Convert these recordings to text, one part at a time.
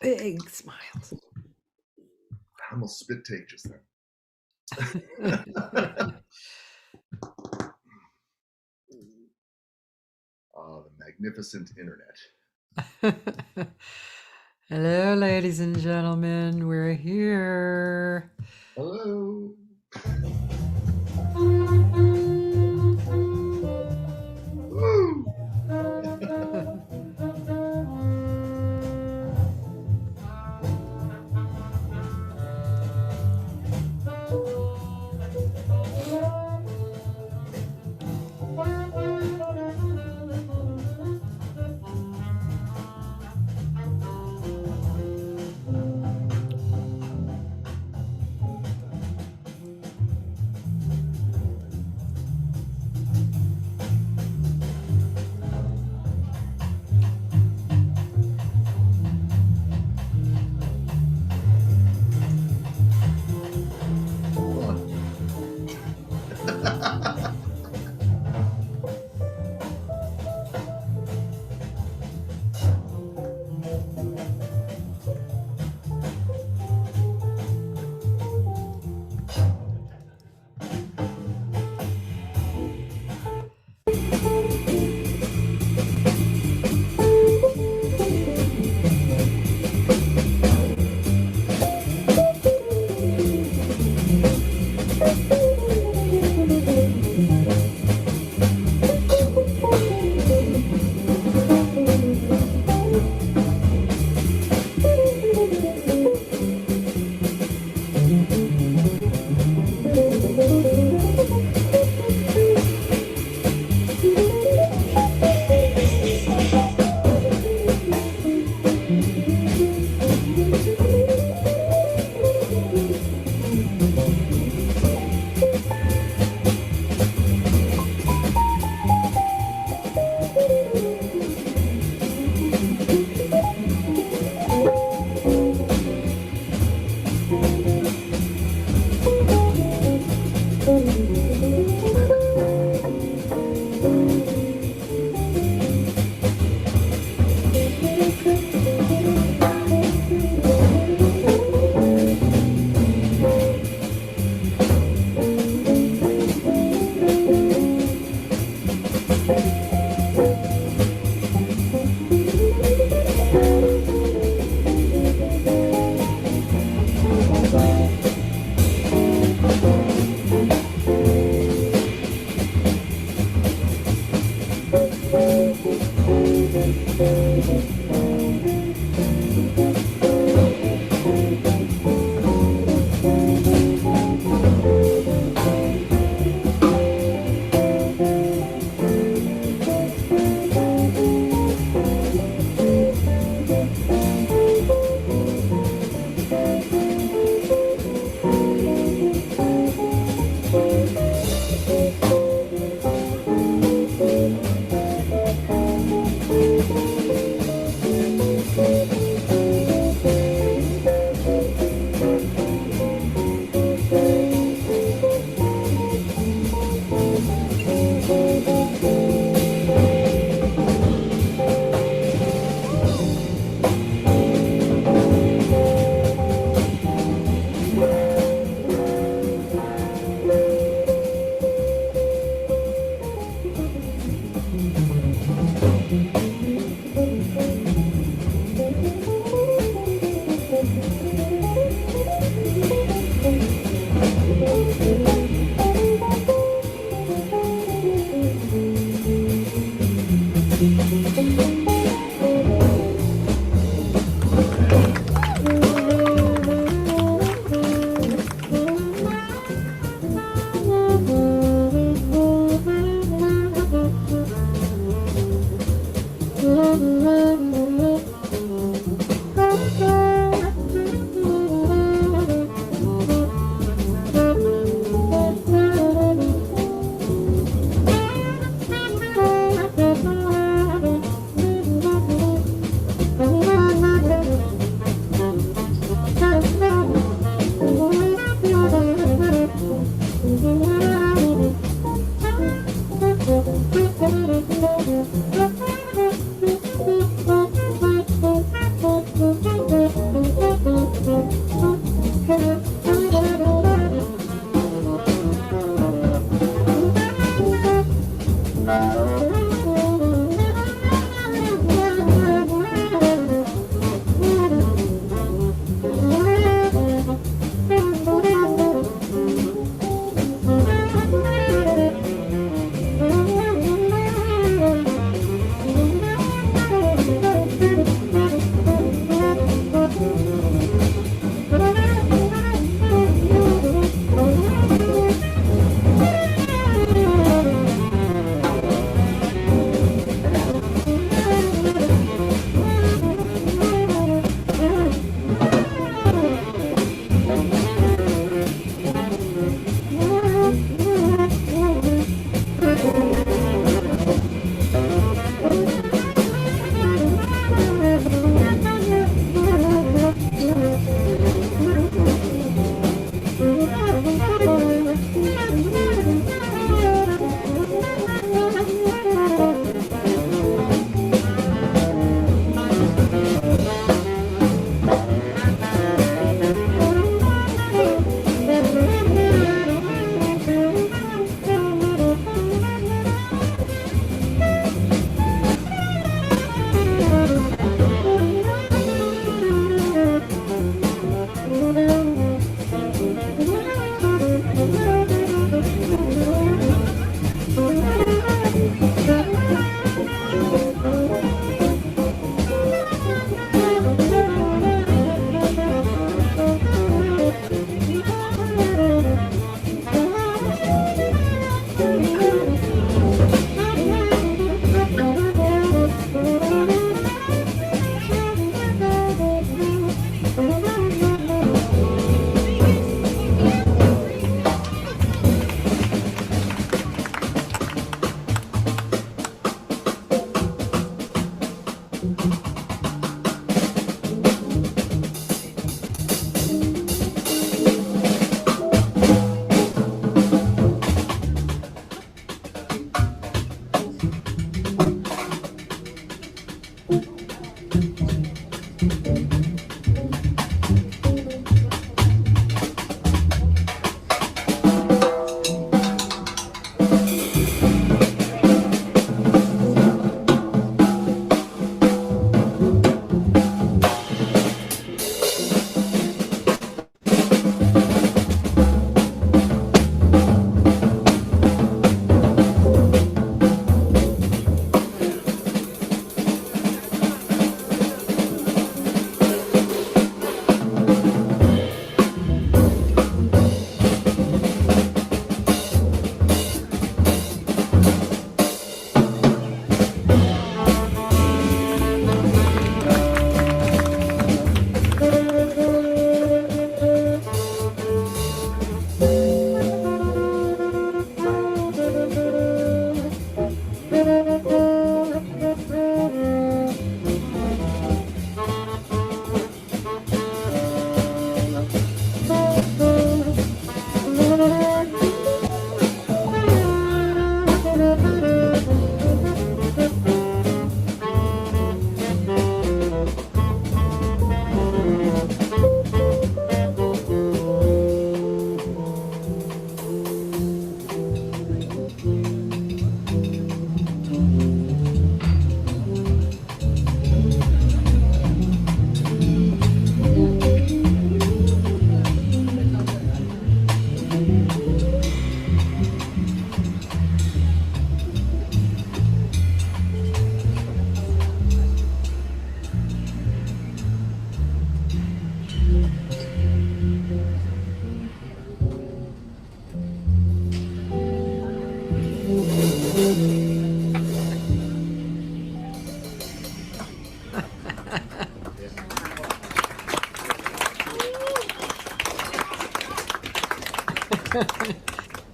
Big smiles. I almost spit take just then. Oh, the magnificent internet. Hello, ladies and gentlemen. We're here. Hello. Woo!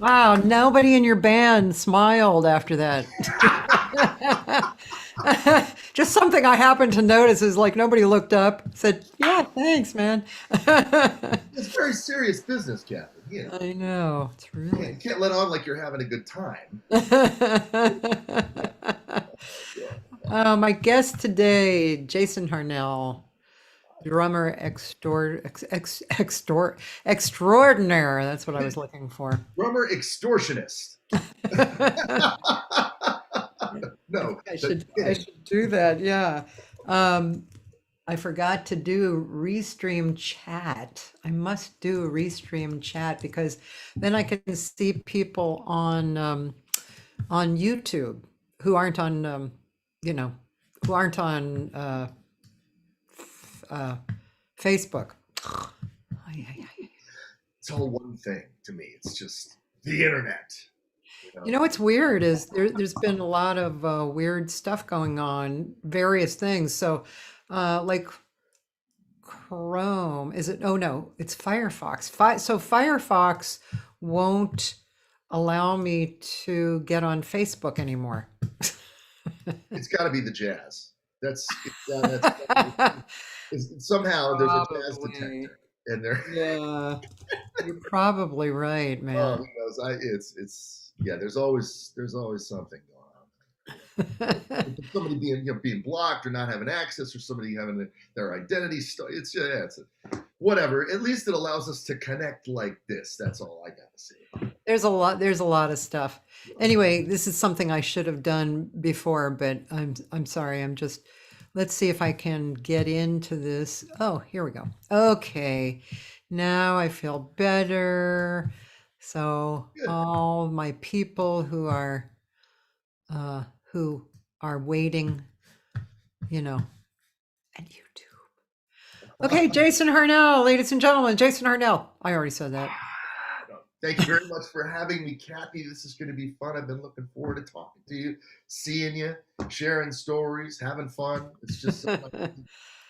Wow, nobody in your band smiled after that. Just something I happened to notice is like nobody looked up, said, "Yeah, thanks, man." It's very serious business, Cathy. You know, I know, it's you really. can't let on like you're having a good time. My guest today, Jason Harnell, drummer extraordinaire. That's what I was looking for. Drummer extortionist. But I kidding. should do that. Yeah. Um, I forgot to do restream chat. I must do restream chat because then I can see people on YouTube who aren't on you know who aren't on uh, Facebook. Ay, ay, ay. It's all one thing to me. It's just the internet. You You know. know what's weird is there's been a lot of weird stuff going on, various things. So, like Chrome, is it? Oh no, it's Firefox. So Firefox won't allow me to get on Facebook anymore. It's got to be the jazz. That's somehow there's a jazz Probably. detector, and there. Yeah, you're probably right, Oh, man. who knows? It's yeah. There's always something going on. Somebody being blocked or not having access, or somebody having their identity. It's whatever. At least it allows us to connect like this. That's all I gotta say. There's a lot of stuff. Anyway, this is something I should have done before, but I'm sorry. Let's see if I can get into this. Oh, here we go. Okay. Now I feel better. So Good. all my people uh who are waiting, you know, and YouTube. Okay, Jason Harnell, ladies and gentlemen, Jason Harnell. I already said that. Thank you very much for having me, Cathy. This is going to be fun. I've been looking forward to talking to you, seeing you, sharing stories, having fun. It's just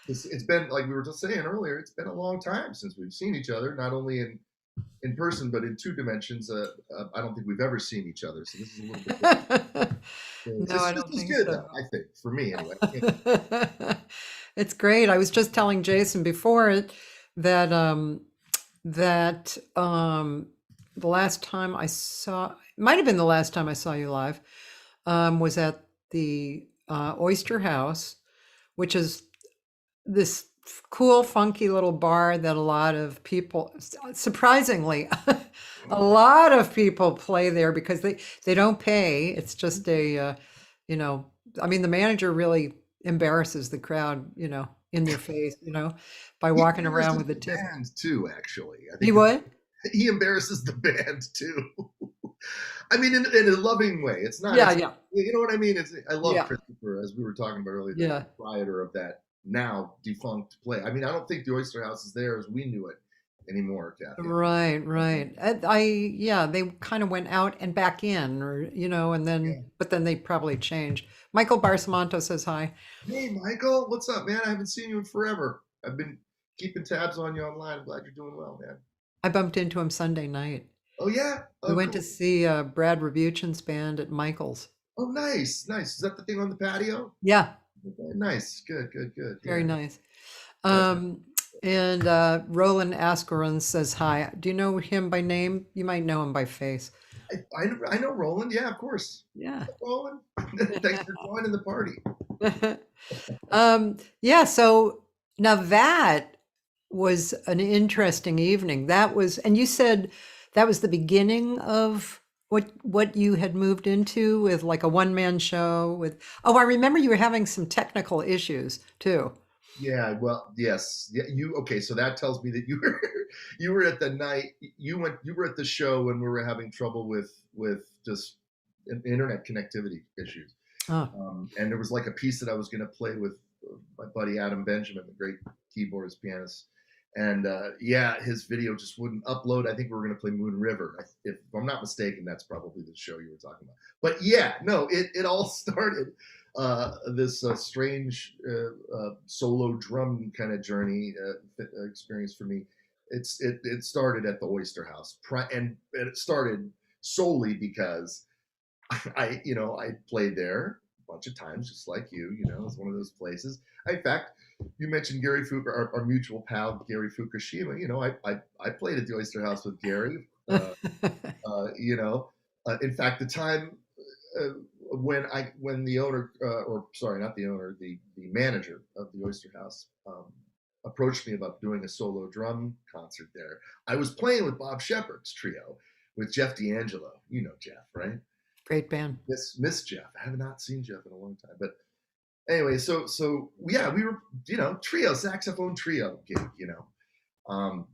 it's been like we were just saying earlier. It's been a long time since we've seen each other, not only in person but in two dimensions. I don't think we've ever seen each other, so this is a little bit different. No, It's I just don't as think good, so. though. I think for me anyway. It's great. I was just telling Jason before it that the last time I saw, might have been the last time I saw you live, was at the Oyster House, which is this cool, funky little bar that a lot of people, surprisingly, a lot of people play there because they don't pay. It's just you know, I mean, the manager really embarrasses the crowd, in their face, by He walking around embarrasses with a the tip. band too. Actually, I He think would? he embarrasses the band too. I mean, in a loving way. It's not. Yeah, It's yeah, you know what I mean. I love yeah, Christopher, as we were talking about earlier, the yeah. proprietor of that now defunct play. I mean, I don't think the Oyster House is there as we knew it anymore, Cathy. Right, right. Yeah, they kind of went out and back in, or, Yeah. but then they probably changed. Michael Barsamonto says hi. Hey, Michael, what's up, man? I haven't seen you in forever. I've been keeping tabs on you online. I'm glad you're doing well, man. I bumped into him Sunday night. Oh yeah. We Oh went to cool. see Brad Rebuchin's band at Michael's. Oh nice, nice. Is that the thing on the patio? Yeah, Okay, nice. Good, good, good. very Yeah. nice. That's Um, and Roland Askeron says hi. Do you know him by name? You might know him by face. I know Roland. Yeah, of course. Yeah. Roland. Thanks for joining the party. Yeah, so now that was an interesting evening. And you said that was the beginning of what you had moved into with like a one-man show with, oh, I remember you were having some technical issues too. Yeah, well, yes. Yeah, okay, so that tells me that you were you were at the night you were at the show when we were having trouble with just internet connectivity issues. Oh. And there was like a piece that I was going to play with my buddy Adam Benjamin, the great keyboardist pianist. And yeah, his video just wouldn't upload. I think we were going to play Moon River. If I'm not mistaken, that's probably the show you were talking about. But yeah, no, it all started this strange solo drum kind of journey experience for me. It started at the Oyster House, and it started solely because I played there a bunch of times, just like you. It's one of those places. In fact, you mentioned Gary our mutual pal Gary Fukushima. I played at the Oyster House with Gary. In fact, the time uh, when the owner, or sorry, not the owner, the manager of the Oyster House, approached me about doing a solo drum concert there. I was playing with Bob Sheppard's trio with Jeff D'Angelo. You know Jeff, right? Great band. Miss Jeff. I have not seen Jeff in a long time, but anyway, so yeah, we were, trio, saxophone trio gig,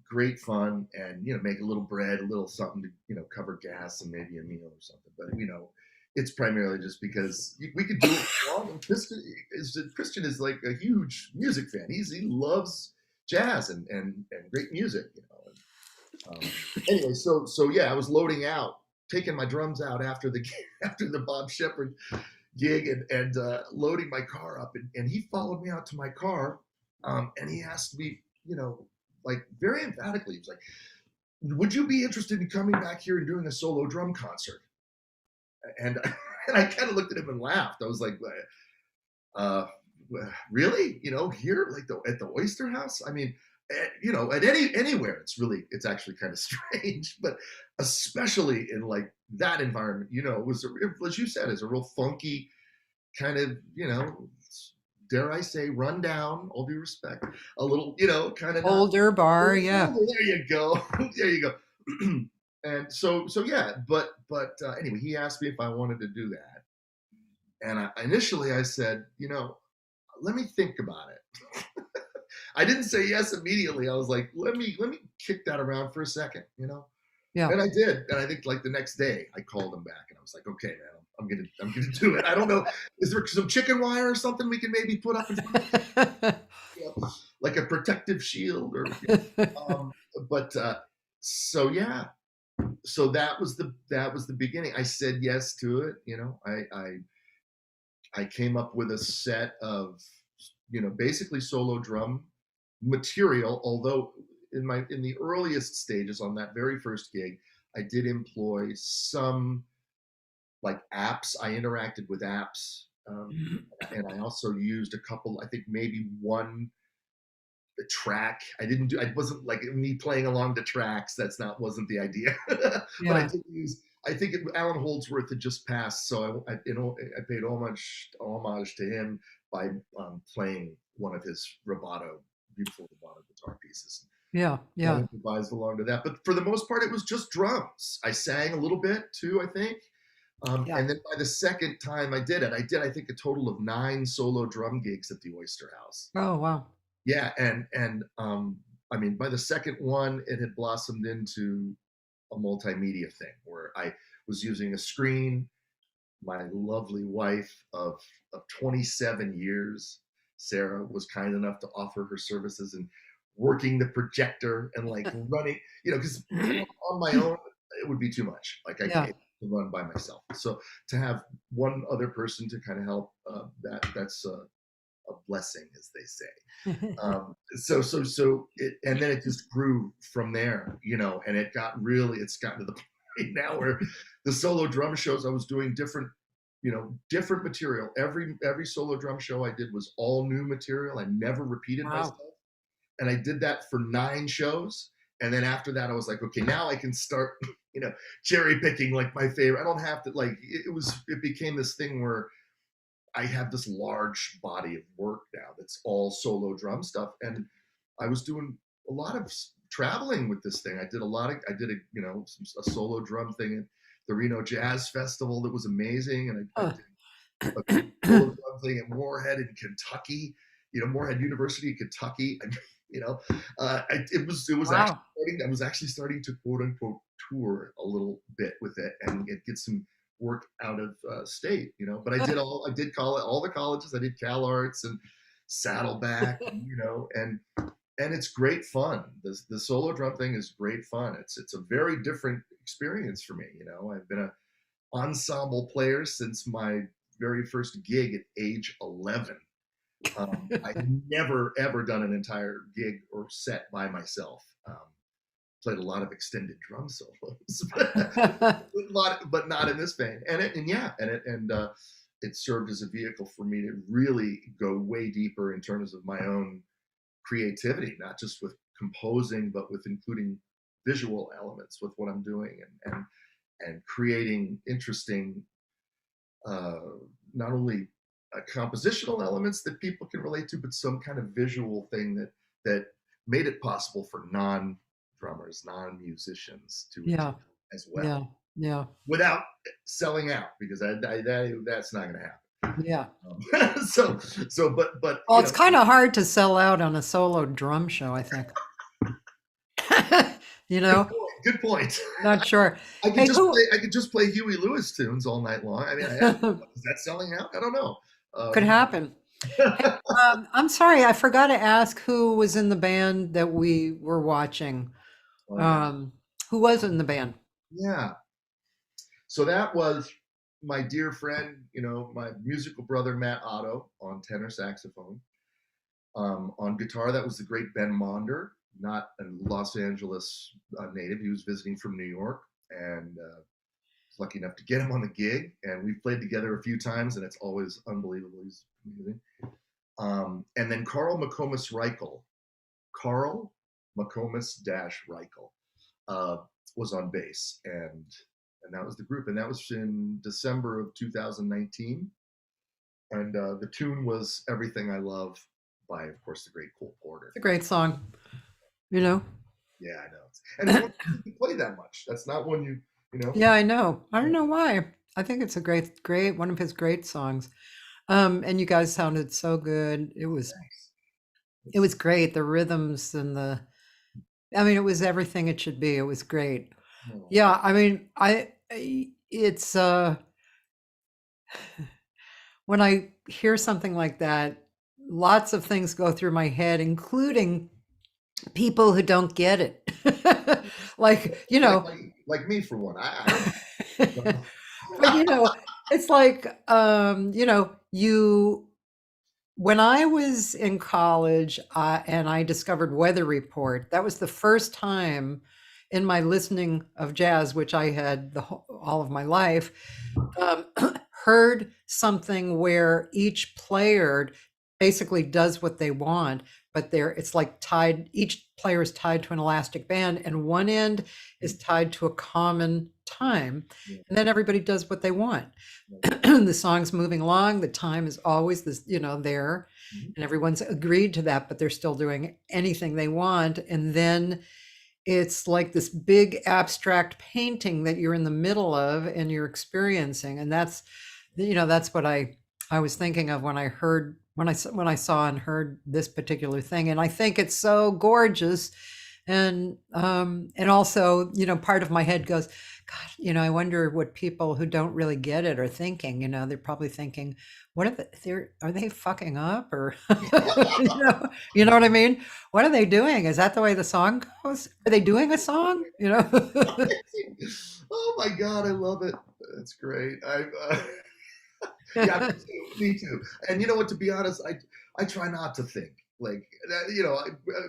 great fun, and make a little bread, a little something to cover gas and maybe a meal or something. But it's primarily just because we could do it long. And Christian is like a huge music fan. He loves jazz and great music, Anyway, so yeah, I was loading out, taking my drums out after the after the Bob Sheppard gig, and loading my car up, and he followed me out to my car, and he asked me, like very emphatically, he was like, "Would you be interested in coming back here and doing a solo drum concert?" And and I kind of looked at him and laughed. I was like, "Really? Here, like at the Oyster House? I mean." At anywhere, it's actually kind of strange, but especially in like that environment, it was, as you said, is a real funky kind of, dare I say, rundown, all due respect, a little, kind of Older bar, yeah. there you go, there you go. And so yeah, but anyway, he asked me if I wanted to do that, and initially I said, let me think about it. I didn't say yes immediately. I was like, let me kick that around for a second, Yeah. And I did. And I think like the next day I called him back and I was like, okay, man, I'm gonna do it. I don't know. Is there some chicken wire or something we can maybe put up in front, like a protective shield or but so yeah. So that was the beginning. I said yes to it, I came up with a set of basically solo drum material, although in the earliest stages on that very first gig, I did employ some like apps. I interacted with apps, and I also used a couple, I think maybe one track. I wasn't like me playing along the tracks. Wasn't the idea. But I did use, I think Alan Holdsworth had just passed, so I paid homage to him by playing one of his beautiful rubato guitar pieces. Yeah. I improvised along to that, but for the most part, it was just drums. I sang a little bit too, I think. And then by the second time I did, I think a total of 9 solo drum gigs at the Oyster House. Oh, wow. Yeah, and I mean, by the second one, it had blossomed into a multimedia thing where I was using a screen. My lovely wife of 27 years, Sarah, was kind enough to offer her services and working the projector and like running, because on my own, it would be too much. Like I can't run by myself. So to have one other person to kind of help, that's a blessing, as they say. And then it just grew from there, and it's gotten to the point now where the solo drum shows I was doing different material. Every solo drum show I did was all new material. I never repeated myself. And I did that for 9 shows. And then after that, I was like, okay, now I can start, cherry picking like my favorite. I don't have to it became this thing where I have this large body of work now that's all solo drum stuff. And I was doing a lot of traveling with this thing. I did a solo drum thing at the Reno Jazz Festival that was amazing. And I did a solo drum thing at Moorhead in Kentucky, Moorhead University in Kentucky. It was actually I was actually starting to quote unquote tour a little bit with it and get some work out of state, but I did all the colleges. I did Cal Arts and Saddleback, and it's great fun. The solo drum thing is great fun. It's a very different experience for me. I've been an ensemble player since my very first gig at age 11. I've never ever done an entire gig or set by myself. Played a lot of extended drum solos, but not in this vein. It served as a vehicle for me to really go way deeper in terms of my own creativity, not just with composing, but with including visual elements with what I'm doing and creating interesting, not only compositional elements that people can relate to, but some kind of visual thing that made it possible for non-drummers, non-musicians to as well. Yeah. without selling out, because that's not going to happen. Yeah. But Well, it's kind of hard to sell out on a solo drum show, I think. You good know, point. Good point. not sure. I could Hey, just who play. I could just play Huey Lewis tunes all night long. I mean, is that selling out? I don't know. could happen? Hey, I'm sorry, I forgot to ask who was in the band that we were watching. Oh yeah, Um, who was in the band? yeah. So that was my dear friend, my musical brother Matt Otto on tenor saxophone. On guitar, that was the great Ben Monder, not a Los Angeles native. He was visiting from New York, and was lucky enough to get him on the gig. And we've played together a few times, and it's always unbelievable. He's amazing. And then Carl McComas Reichel, uh, was on bass, and that was the group, and that was in December of 2019. And the tune was "Everything I Love" by, of course, the great Cole Porter. It's a great song, you know. Yeah, I know. And it's one you play that much. That's not one you. Yeah, I know. I don't know why. I think it's a great one of his great songs. And you guys sounded so good. It was great. The rhythms and I mean, it was everything it should be. It was great. Oh, Yeah, I mean, it's when I hear something like that, lots of things go through my head, including people who don't get it. Like, like me for one. but it's like you when I was in college, and I discovered Weather Report, that was the first time in my listening of jazz, which I had all of my life, um, heard something where each player basically does what they want, but it's like tied. Each player is tied to an elastic band, and one end is tied to a common time, and then everybody does what they want. The song's moving along, the time is always this, there, and everyone's agreed to that, but they're still doing anything they want. And then it's like this big abstract painting that you're in the middle of and you're experiencing. And that's what I was thinking of when I saw and heard this particular thing. And I think it's so gorgeous. And also, part of my head goes, God, I wonder what people who don't really get it are thinking. They're probably thinking, what are they fucking up, or you know what I mean? What are they doing? Is that the way the song goes? Are they doing a song? Oh my God, I love it. That's great. Yeah, me too. And you know what? To be honest, I try not to think like that.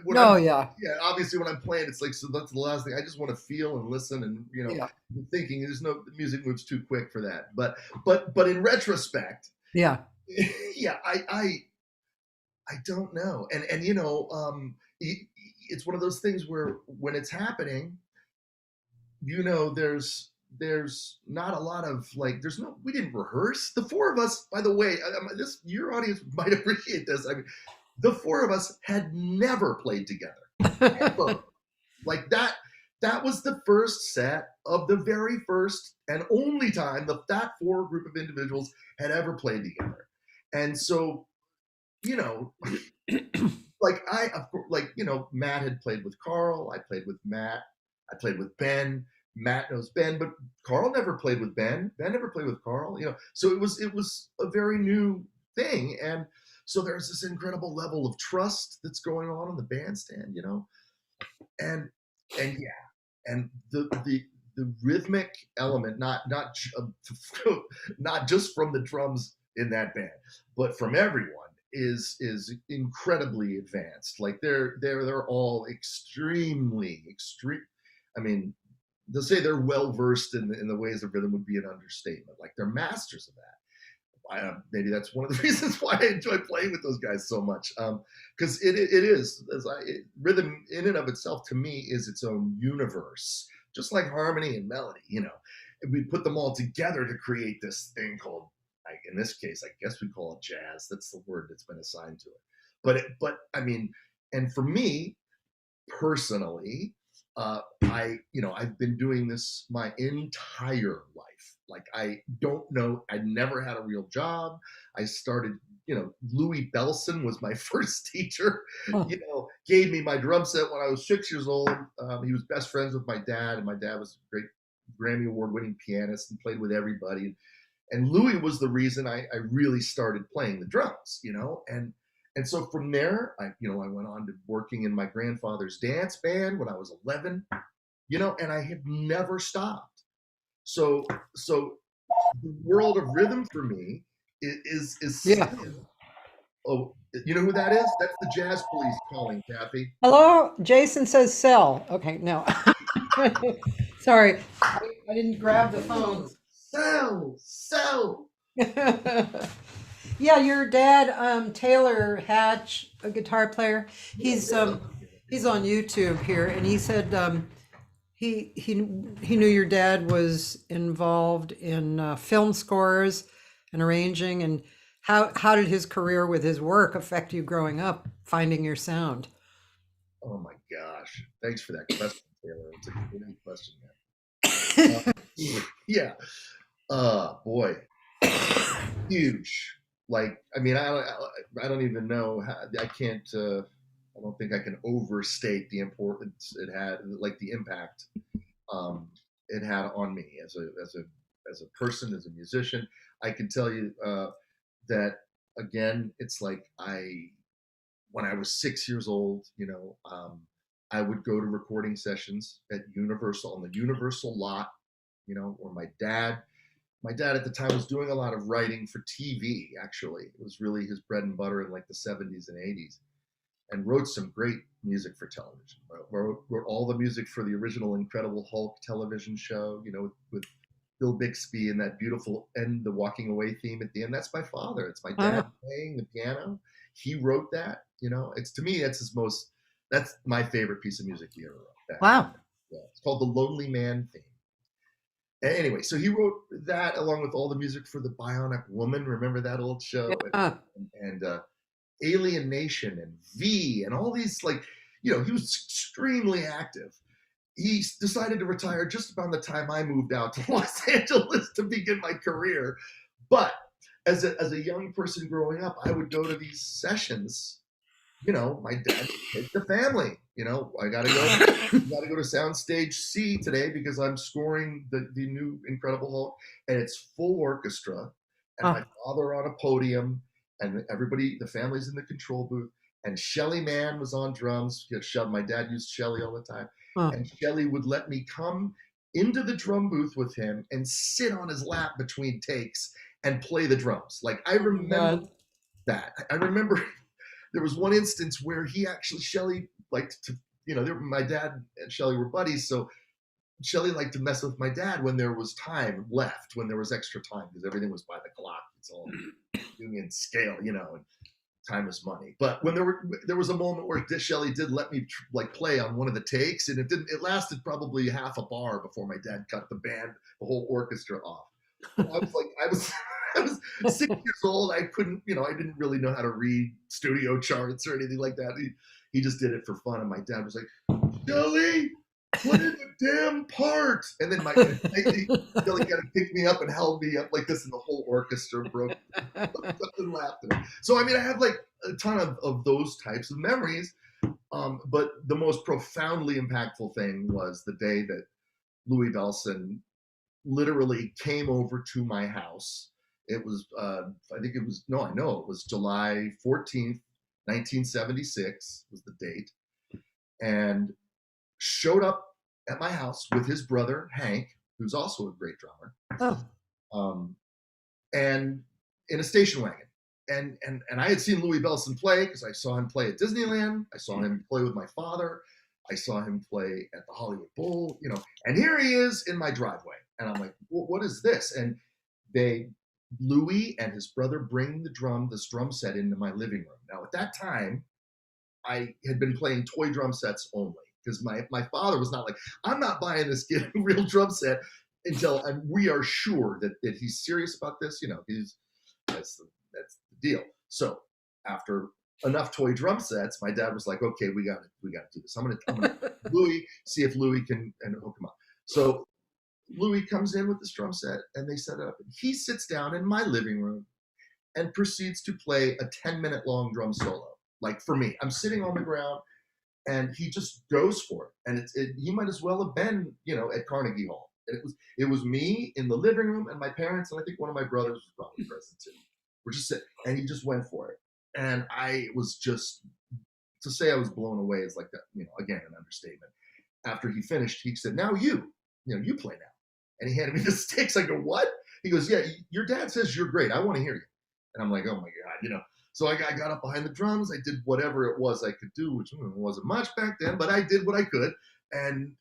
No, yeah, yeah. Obviously, when I'm playing, it's like, so that's the last thing. I just want to feel and listen, and yeah, thinking. The music moves too quick for that. But in retrospect, yeah, yeah, I don't know. And it's one of those things where when it's happening, there's not a lot of like, we didn't rehearse. The four of us, by the way, your audience might appreciate this. I mean, the four of us had never played together, ever. Like that was the first set of the very first and only time that four group of individuals had ever played together. And so, like Matt had played with Carl, I played with Matt, I played with Ben. Matt knows Ben, but Carl never played with Ben. Ben never played with Carl. So it was a very new thing, and so there's this incredible level of trust that's going on in the bandstand, and yeah, and the rhythmic element, not not just from the drums in that band, but from everyone, is incredibly advanced. Like they're all extremely extreme. I mean, to say they're well versed in the ways of rhythm would be an understatement. Like they're masters of that. Maybe that's one of the reasons why I enjoy playing with those guys so much, because it is rhythm in and of itself, to me, is its own universe, just like harmony and melody. And we put them all together to create this thing called, like in this case, I guess we call it jazz. That's the word that's been assigned to it. But I mean, and for me personally, I've been doing this my entire life. Like, I don't know, I never had a real job. I started, Louis Bellson was my first teacher, Oh, gave me my drum set when I was 6 years old. He was best friends with my dad, and my dad was a great Grammy Award winning pianist and played with everybody. And Louis was the reason I really started playing the drums, and so from there, I went on to working in my grandfather's dance band when I was 11, and I had never stopped. So the world of rhythm for me is yeah. still. Oh, you know who that is? That's the Jazz Police calling, Cathy. Hello, Jason says sell. Okay, no. Sorry, I didn't grab the phone. Sell. Yeah, your dad, Taylor Hatch, a guitar player. He's on YouTube here, and he said he knew your dad was involved in film scores and arranging, and how did his career with his work affect you growing up, finding your sound? Oh my gosh! Thanks for that question, Taylor. It's a great question, man. Yeah. Boy, huge. Like, I mean, I don't even know how, I can't. I don't think I can overstate the importance it had, like the impact it had on me as a person, as a musician. I can tell you that again. It's like when I was 6 years old, I would go to recording sessions at Universal, on the Universal lot, where my dad at the time was doing a lot of writing for TV. Actually, it was really his bread and butter in like the 70s and 80s, and wrote some great music for television. Wrote all the music for the original Incredible Hulk television show, with Bill Bixby and that beautiful end, the walking away theme at the end. That's my father. It's my dad Oh, playing the piano. He wrote that. It's, to me, that's my favorite piece of music he ever wrote. That. wow. Yeah. It's called the Lonely Man theme. Anyway, so he wrote that along with all the music for the Bionic Woman. Remember that old show? Yeah. And Alien Nation and V and all these, like, he was extremely active. He decided to retire just about the time I moved out to Los Angeles to begin my career. But as a young person growing up, I would go to these sessions. My dad would take the family. I gotta go to Soundstage C today because I'm scoring the new Incredible Hulk, and it's full orchestra, and Oh, my father on a podium, and everybody, the family's in the control booth, and Shelly Manne was on drums. My dad used Shelly all the time, oh, and Shelly would let me come into the drum booth with him and sit on his lap between takes and play the drums. Like, I oh my remember God. that. I remember there was one instance where Shelly liked to, my dad and Shelly were buddies, so Shelly liked to mess with my dad when there was time left, when there was extra time, because everything was by the clock. It's all union scale, and time is money. But when there was a moment where Shelly did let me play on one of the takes, and it lasted probably half a bar before my dad cut the whole orchestra off. But I was I was 6 years old. I couldn't, I didn't really know how to read studio charts or anything like that. He just did it for fun. And my dad was like, Shelly, play the damn part. And then Shelly kind of picked me up and held me up like this, and the whole orchestra broke up and laughed. So, I mean, I have like a ton of those types of memories. But the most profoundly impactful thing was the day that Louis Bellson literally came over to my house. It was, I think it was, no, I know it was July 14th, 1976 was the date, and showed up at my house with his brother, Hank, who's also a great drummer, Oh, and in a station wagon. And I had seen Louis Bellson play because I saw him play at Disneyland. I saw him play with my father. I saw him play at the Hollywood Bowl, and here he is in my driveway. And I'm like, well, what is this? And Louis and his brother bring this drum set into my living room. Now, at that time, I had been playing toy drum sets only because my father was not like, I'm not buying this kid a real drum set until we are sure that he's serious about this. That's the deal. So after enough toy drum sets, my dad was like, okay, we got to do this. I'm gonna Louis, see if Louis can and hook him up. So Louis comes in with this drum set and they set it up. And he sits down in my living room and proceeds to play a 10-minute long drum solo. Like for me, I'm sitting on the ground and he just goes for it. And he might as well have been, at Carnegie Hall. And it was me in the living room and my parents, and I think one of my brothers was probably present too. We're just sitting, and he just went for it. And I was just, to say I was blown away is like that, again, an understatement. After he finished, he said, now you play now. And he handed me the sticks. I go, what? He goes, yeah, your dad says you're great. I want to hear you. And I'm like, oh my God, So I got up behind the drums. I did whatever it was I could do, which wasn't much back then, but I did what I could. And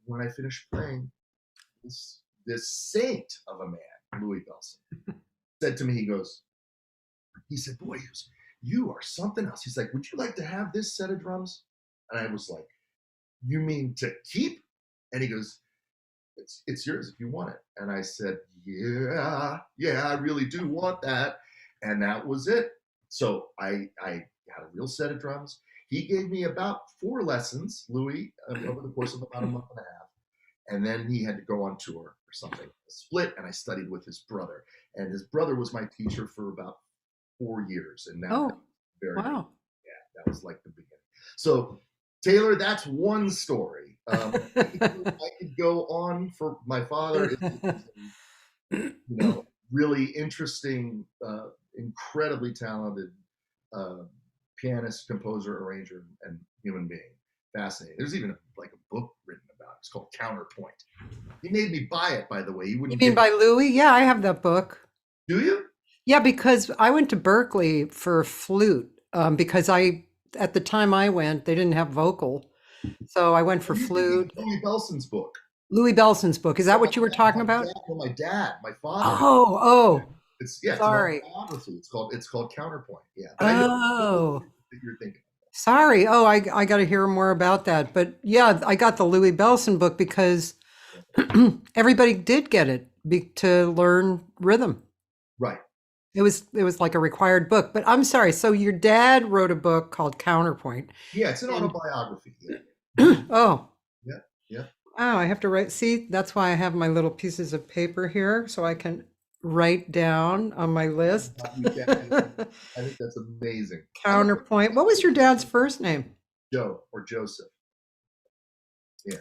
when I finished playing, this saint of a man, Louis Bellson, said to me, he said, boy, you are something else. He's like, would you like to have this set of drums? And I was like, you mean to keep? And he goes, it's yours if you want it. And I said, yeah, I really do want that. And that was it. So I had a real set of drums. He gave me about 4 lessons, Louis, over the course of about a month and a half. And then he had to go on tour or something. I split, and I studied with his brother. And his brother was my teacher for about 4 years. And now, wow. Yeah, that was like the beginning. So, Taylor, that's one story. I could go on for my father. Really interesting, incredibly talented pianist, composer, arranger, and human being. Fascinating. There's even a book written about it. It's called Counterpoint. He made me buy it, by the way. You mean by Louis? Yeah, I have that book. Do you? Yeah, because I went to Berkeley for flute because at the time I went, they didn't have vocal. So I went for flute. Louis Bellson's book. Louis Bellson's book. Is that what you were talking about? My dad, my father. Oh. Sorry. It's called Counterpoint. Yeah. But I know that you're thinking. Sorry. Oh, I got to hear more about that. But yeah, I got the Louis Bellson book because everybody did get it to learn rhythm. Right. It was like a required book. But I'm sorry. So your dad wrote a book called Counterpoint. Yeah, it's an autobiography. Oh. Yeah. Oh, I have to write. See, that's why I have my little pieces of paper here so I can write down on my list. I think that's amazing. Counterpoint. What was your dad's first name? Joe or Joseph. Yeah.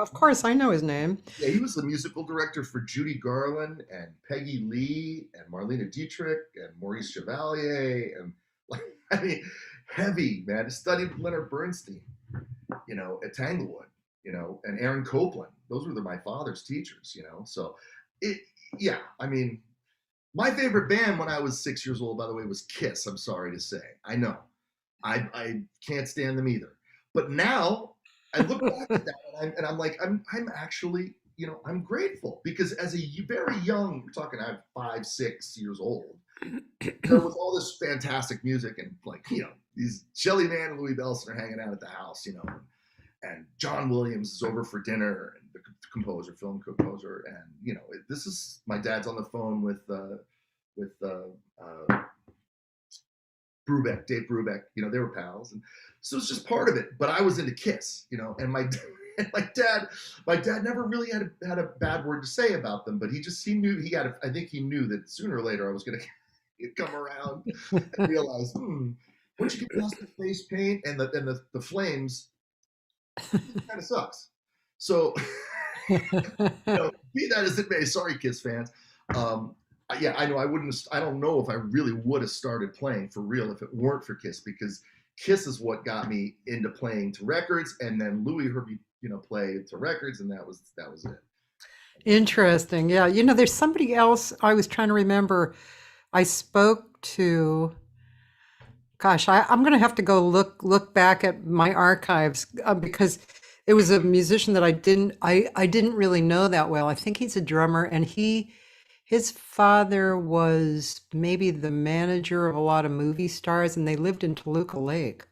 Of course, I know his name. Yeah, he was the musical director for Judy Garland and Peggy Lee and Marlene Dietrich and Maurice Chevalier and heavy, man. He studied with Leonard Bernstein, at Tanglewood, and Aaron Copland. Those were my father's teachers, So my favorite band when I was 6 years old, by the way, was Kiss. I'm sorry to say. I know. I can't stand them either. But now I look back at that and I'm like, I'm actually, I'm grateful because as a very young, we're talking I'm 5, 6 years old, there was all this fantastic music and these Shelly Manne and Louis Bellson are hanging out at the house, and John Williams is over for dinner and the film composer. And, this is my dad's on the phone with Brubeck, Dave Brubeck, they were pals. And so it's just part of it. But I was into Kiss, and my dad never really had a bad word to say about them, but I think he knew that sooner or later I was going to come around and realize, once you get past the face paint and the flames, it kind of sucks. So, be that as it may, sorry, Kiss fans. I know I don't know if I really would have started playing for real if it weren't for Kiss, because Kiss is what got me into playing to records, and then Louis heard me, play to records, and that was it. Interesting. Yeah. There's somebody else I was trying to remember. I spoke to, gosh, I'm going to have to go look back at my archives because it was a musician that I didn't really know that well. I think he's a drummer, and his father was maybe the manager of a lot of movie stars, and they lived in Toluca Lake.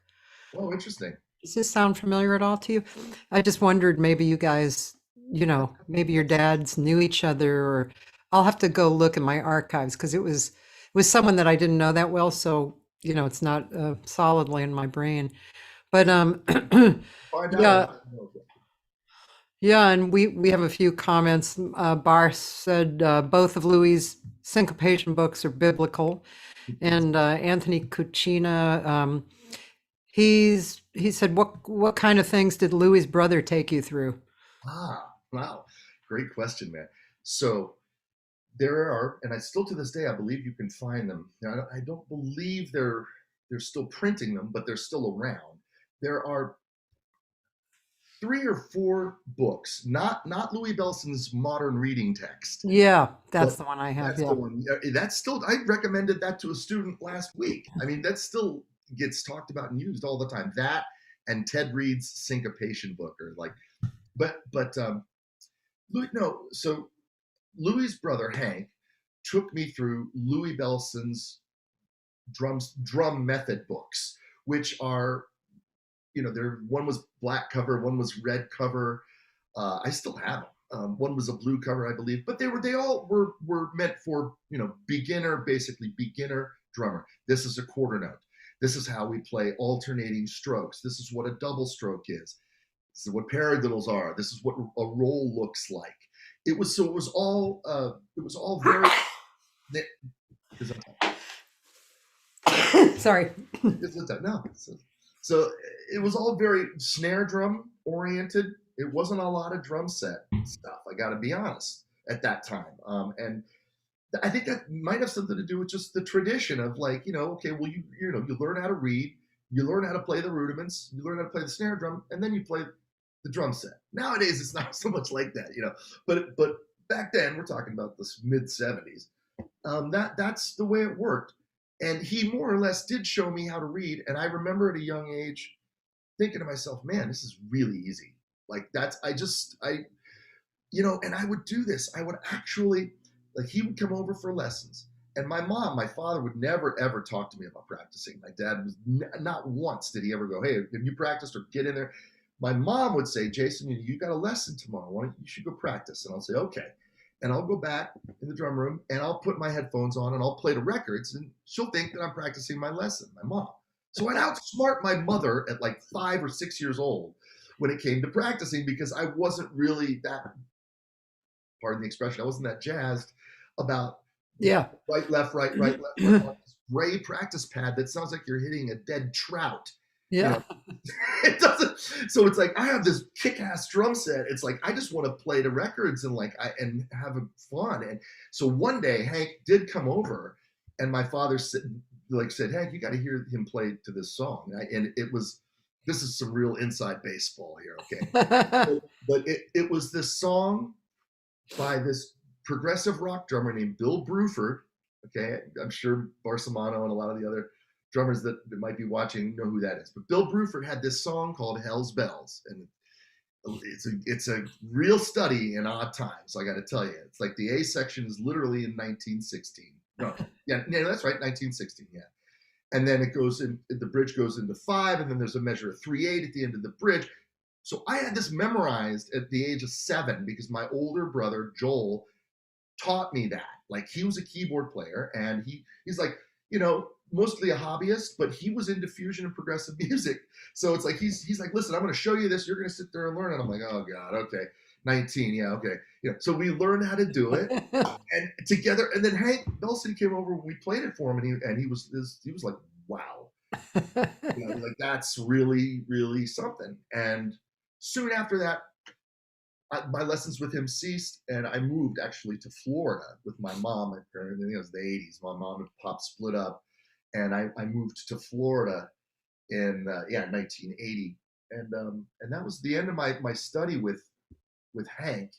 Oh, interesting. Does this sound familiar at all to you? I just wondered maybe you guys, maybe your dads knew each other, or I'll have to go look at my archives because it was was someone that I didn't know that well, so it's not solidly in my brain. But Find out. yeah, yeah, and we have a few comments. Bar said both of Louis' syncopation books are biblical, and Anthony Cucina, he said, what kind of things did Louis' brother take you through? Wow. Great question, man. So there are, and I still to this day, I believe you can find them. Now, I don't believe they're still printing them, but they're still around. There are 3 or 4 books, not Louis Bellson's modern reading text, Yeah, but that's the one I have. that's the Yeah, one. That's still. I recommended that to a student last week. I mean, that still gets talked about and used all the time. That and Ted Reed's syncopation book are like, but no. So Louis's brother Hank took me through Louis Bellson's drum method books, which are, there, one was black cover, one was red cover. I still have them. One was a blue cover, I believe, but they all were meant for, basically beginner drummer. This is a quarter note. This is how we play alternating strokes. This is what a double stroke is. This is what paradiddles are. This is what a roll looks like. It was all very. sorry. No. So it was all very snare drum oriented. It wasn't a lot of drum set stuff, I got to be honest, at that time. And I think that might have something to do with just the tradition of, like, okay, well, you learn how to read, you learn how to play the rudiments, you learn how to play the snare drum, and then you play the drum set. Nowadays, it's not so much like that, But back then, we're talking about the mid '70s. That's the way it worked. And he more or less did show me how to read. And I remember at a young age thinking to myself, man, this is really easy. Like, and I would do this. I would actually, like, he would come over for lessons. And my father would never, ever talk to me about practicing. My dad was not once did he ever go, hey, have you practiced or get in there? My mom would say, Jason, you got a lesson tomorrow. You should go practice. And I'll say, okay. And I'll go back in the drum room and I'll put my headphones on and I'll play the records, and she'll think that I'm practicing my lesson, my mom. So I'd outsmart my mother at like 5 or 6 years old when it came to practicing, because I wasn't really that, pardon the expression, I wasn't that jazzed about Yeah. right, left, right, right, left, on this gray practice pad that sounds like you're hitting a dead trout. Yeah. It doesn't. So it's like, I have this kick-ass drum set. It's like, I just want to play the records and and have fun. And so one day Hank did come over, and my father said, Hank, you got to hear him play to this song. And this is some real inside baseball here, okay? But it was this song by this progressive rock drummer named Bill Bruford. Okay, I'm sure Barsamano and a lot of the other drummers that might be watching know who that is. But Bill Bruford had this song called Hell's Bells, and it's a real study in odd times. I got to tell you, it's like the A section is literally in 1916. No, yeah, that's right, 1916. Yeah, and then it goes in. The bridge goes into 5, and then there's a measure of 3/8 at the end of the bridge. So I had this memorized at the age of 7 because my older brother Joel taught me that. Like, he was a keyboard player, and he's like, mostly a hobbyist, but he was into fusion and progressive music. So it's like, he's like, listen, I'm going to show you this. You're going to sit there and learn. And I'm like, oh God, okay, 19, yeah, okay. So we learned how to do it, and together. And then Hank Belson came over. We played it for him, and he was like, wow, like, that's really, really something. And soon after that, my lessons with him ceased, and I moved actually to Florida with my mom. It was the 80s. My mom and pop split up, and I moved to Florida in 1980, and that was the end of my study with Hank.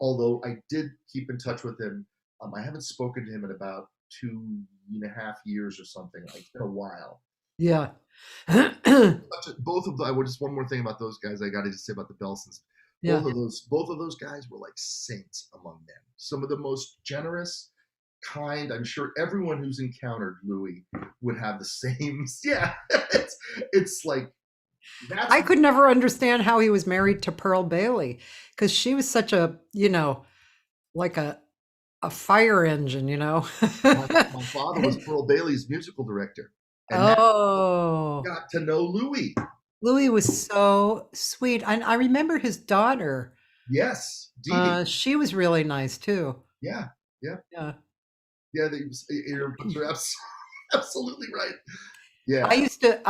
Although I did keep in touch with him. I haven't spoken to him in about 2.5 years or something. Like, it's been a while. Yeah. Both of them. Just one more thing about those guys. I got to just say about the Belsons. Yeah. Both of those guys were like saints among men. Some of the most generous, kind. I'm sure everyone who's encountered Louis would have the same. Yeah, it's like, I could never understand how he was married to Pearl Bailey, because she was such a, like a a fire engine, you know. My father was Pearl Bailey's musical director, and that Oh, got to know Louis. Louis was so sweet. And I remember his daughter. Yes, Dee Dee. She was really nice too. Yeah, yeah, Yeah. yeah. You're absolutely right. Yeah. I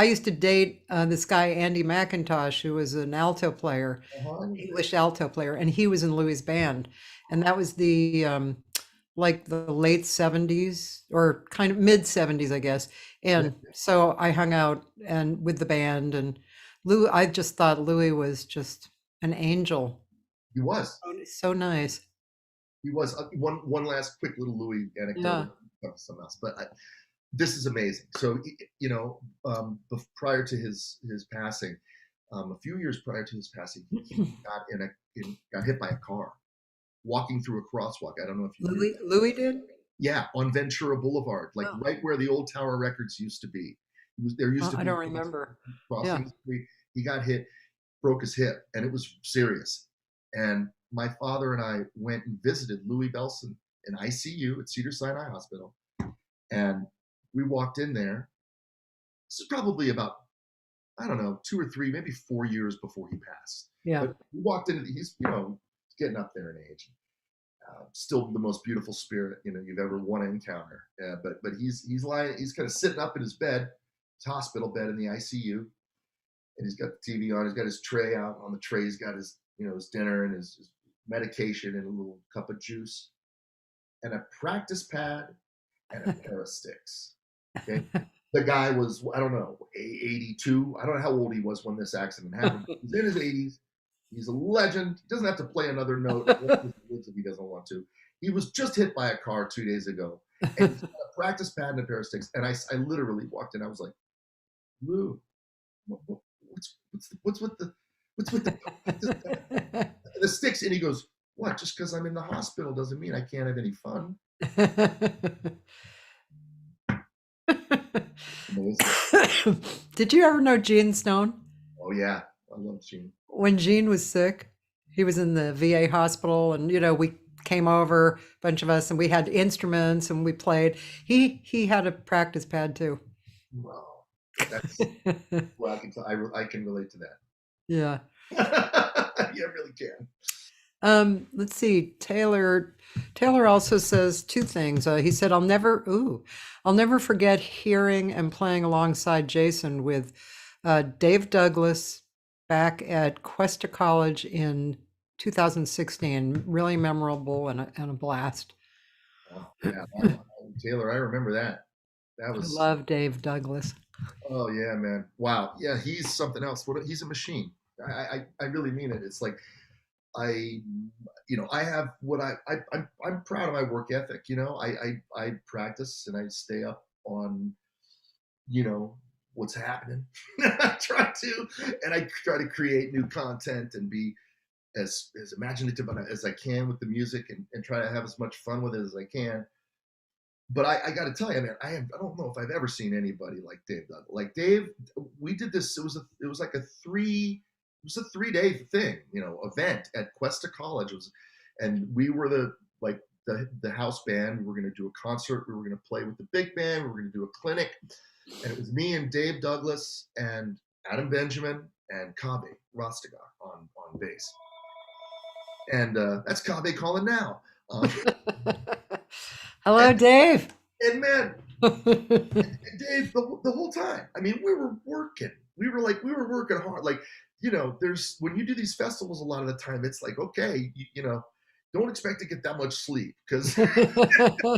used to date this guy Andy McIntosh, who was an alto player, Uh-huh. English alto player, and he was in Louis' band, and that was the like the late '70s or kind of mid '70s, I guess. Yeah, And so I hung out and with the band, and I just thought Louis was just an angel. he was. So nice. He was. One last quick little Louis Yeah. anecdote. Something else, but this is amazing. So prior to his passing, a few years prior to his passing, he got hit by a car walking through a crosswalk. I don't know if you knew that. Louis did? Yeah, on Ventura Boulevard, like Oh, right where the old Tower Records used to be. There used to I be don't remember. Yeah. crossing the street. He got hit, broke his hip, and it was serious. And my father and I went and visited Louis Belson in ICU at Cedars-Sinai Hospital. And we walked in there. This is probably about, I don't know, 2 or 3, maybe 4 years before he passed. Yeah. But we walked in, he's, getting up there in age. Still the most beautiful spirit, you've ever want to encounter. But he's lying, he's kind of sitting up in his bed, his hospital bed in the ICU, and he's got the TV on. He's got his tray out. On the tray, he's got his, his dinner and his medication and a little cup of juice, and a practice pad and a pair of sticks. Okay. The guy was, I don't know, 82. I don't know how old he was when this accident happened. He's in his 80s. He's a legend. He doesn't have to play another note if he doesn't want to. He was just hit by a car 2 days ago. And he's got a practice pad and a pair of sticks. And I literally walked in. I was like, Lou, what's with the sticks? And he goes, what? Just because I'm in the hospital doesn't mean I can't have any fun. Did you ever know Gene Stone? Oh yeah, I love Gene. When Gene was sick, he was in the VA hospital, and we came over, a bunch of us, and we had instruments and we played. He had a practice pad too. Wow, that's well, I can relate to that. Yeah. Yeah, I really can. Let's see. Taylor also says two things. He said, I'll never forget hearing and playing alongside Jason with Dave Douglas back at Cuesta College in 2016. Really memorable and a blast. Oh, yeah, Taylor, I remember that. That was. I love Dave Douglas. Oh yeah, man. Wow. Yeah, he's something else. He's a machine. I really mean it. It's like I have what I'm proud of my work ethic. I practice and I stay up on, what's happening. I try to create new content and be as imaginative as I can with the music and try to have as much fun with it as I can. But I got to tell you, man, I don't know if I've ever seen anybody like Dave Douglas. Like Dave, we did this. It was like a 3-day thing, event at Cuesta College. And we were the house band. We were going to do a concert. We were going to play with the big band. We were going to do a clinic. And it was me and Dave Douglas and Adam Benjamin and Kabe Rostagak on bass. And that's Kabe calling now. Hello, Dave. And man, Dave, the whole time. I mean, we were working. We were working hard. Like, there's when you do these festivals, a lot of the time it's like, okay, don't expect to get that much sleep because you got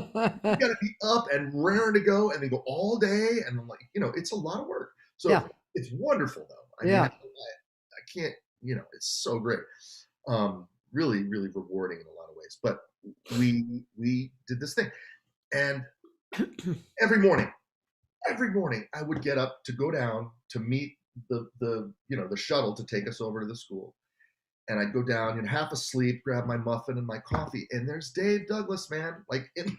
to be up and raring to go and then go all day. And I'm like, it's a lot of work. So yeah. It's wonderful though. I mean, I can't, it's so great. Really, really rewarding in a lot of ways. But we did this thing, and every morning I would get up to go down to meet the shuttle to take us over to the school. And I'd go down, half asleep, grab my muffin and my coffee, and there's Dave Douglas, man, like in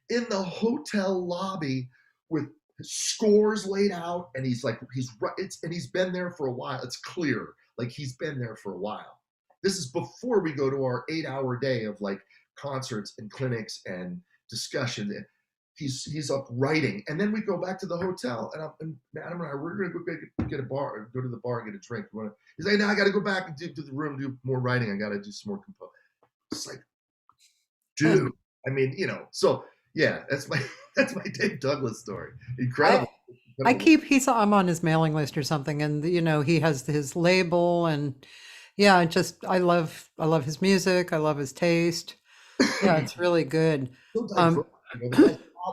the hotel lobby with scores laid out, and he's been there for a while. It's clear, like he's been there for a while. This is before we go to our 8-hour day of like concerts and clinics and discussions. And he's up writing, and then we go back to the hotel, and Adam and I, we're gonna go get a bar, go to the bar and get a drink. He's like, no, I got to go back and do the room, do more writing. I got to do some more compose. It's like, dude, I mean, so yeah, that's my that's my Dave Douglas story. Incredible. I'm on his mailing list or something, and he has his label, and yeah, I love his music. I love his taste. Yeah, it's really good. So diverse.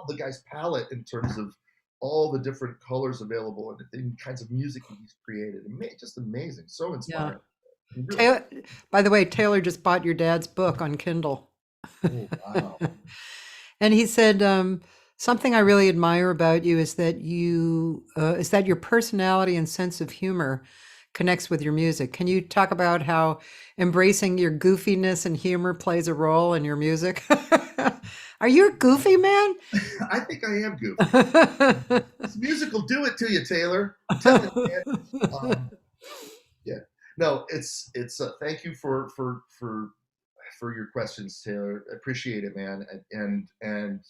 The guy's palette in terms of all the different colors available and the kinds of music he's created. Just amazing. So inspiring. Yeah. Taylor, by the way, Taylor just bought your dad's book on Kindle. Oh, wow. And he said, something I really admire about you is that your personality and sense of humor connects with your music. Can you talk about how embracing your goofiness and humor plays a role in your music? Are you a goofy man? I think I am goofy. This music will do it to you, Taylor. I'm telling you, yeah. No, it's thank you for your questions, Taylor. I appreciate it, man. And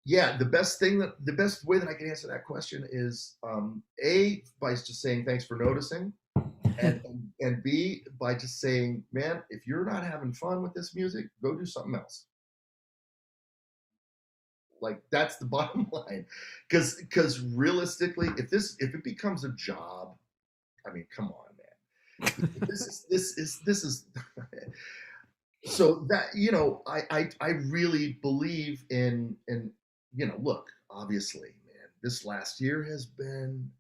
yeah, the best way that I can answer that question is A, by just saying thanks for noticing, and B, by just saying, man, if you're not having fun with this music, go do something else. Like, that's the bottom line. Because realistically, if it becomes a job, I mean, come on, man. This is so that, I really believe in look, obviously, man, this last year has been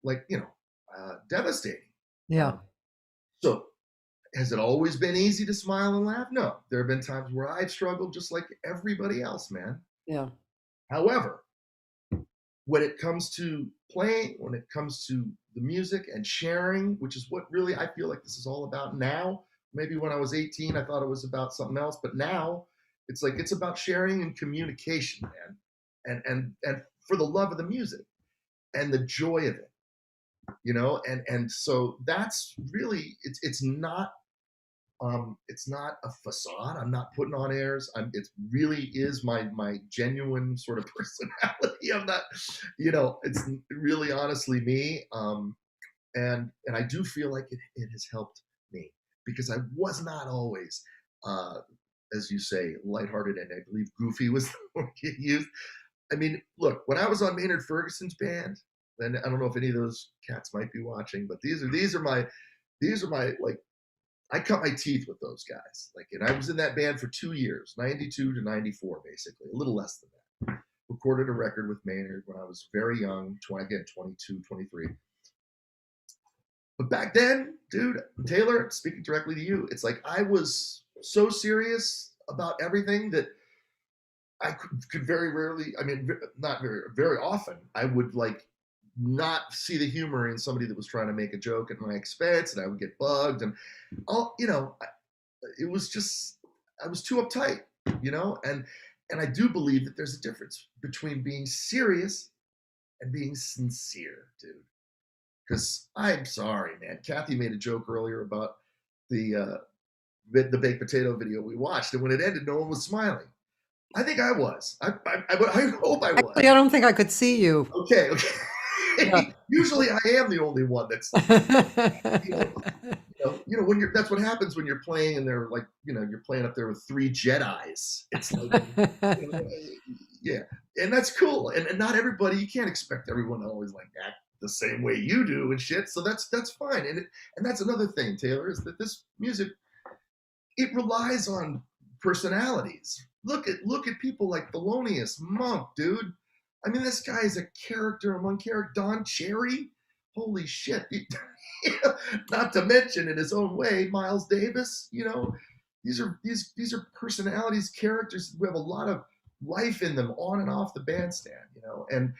like, devastating. Yeah. So has it always been easy to smile and laugh? No. There have been times where I've struggled just like everybody else, man. Yeah. However, when it comes to playing, when it comes to the music and sharing, which is what really I feel like this is all about now. Maybe when I was 18, I thought it was about something else, but now it's like it's about sharing and communication, man, and for the love of the music and the joy of it, and so that's really it's not a facade. I'm not putting on airs. It really is my genuine sort of personality. I'm not, it's really honestly me. And I do feel like it has helped me because I was not always, as you say, lighthearted, and I believe goofy was the word you used. I mean, look, when I was on Maynard Ferguson's band, and I don't know if any of those cats might be watching, but these are my like, I cut my teeth with those guys. Like, and I was in that band for 2 years, 92 to 94, basically, a little less than that. Recorded a record with Maynard when I was very young, 22, 23. But back then, dude, Taylor, speaking directly to you, it's like I was so serious about everything that I could very rarely, I mean, not very often, I would like not see the humor in somebody that was trying to make a joke at my expense, and I would get bugged, and it was just, I was too uptight, and I do believe that there's a difference between being serious and being sincere, dude. Because I'm sorry, man. Cathy made a joke earlier about the baked potato video we watched, and when it ended, no one was smiling. I think I was. I hope I was. Actually, I don't think I could see you. Okay. Yeah. Usually I am the only one that's when that's what happens when you're playing and they're like, you're playing up there with 3 Jedis. It's like, yeah, and that's cool. And not everybody, you can't expect everyone to always like act the same way you do and shit. So that's fine. And that's another thing, Taylor, is that this music, it relies on personalities. Look at people like Thelonious Monk, dude. I mean, this guy is a character among characters. Don Cherry, holy shit! Not to mention, in his own way, Miles Davis. These are personalities, characters who have a lot of life in them, on and off the bandstand. And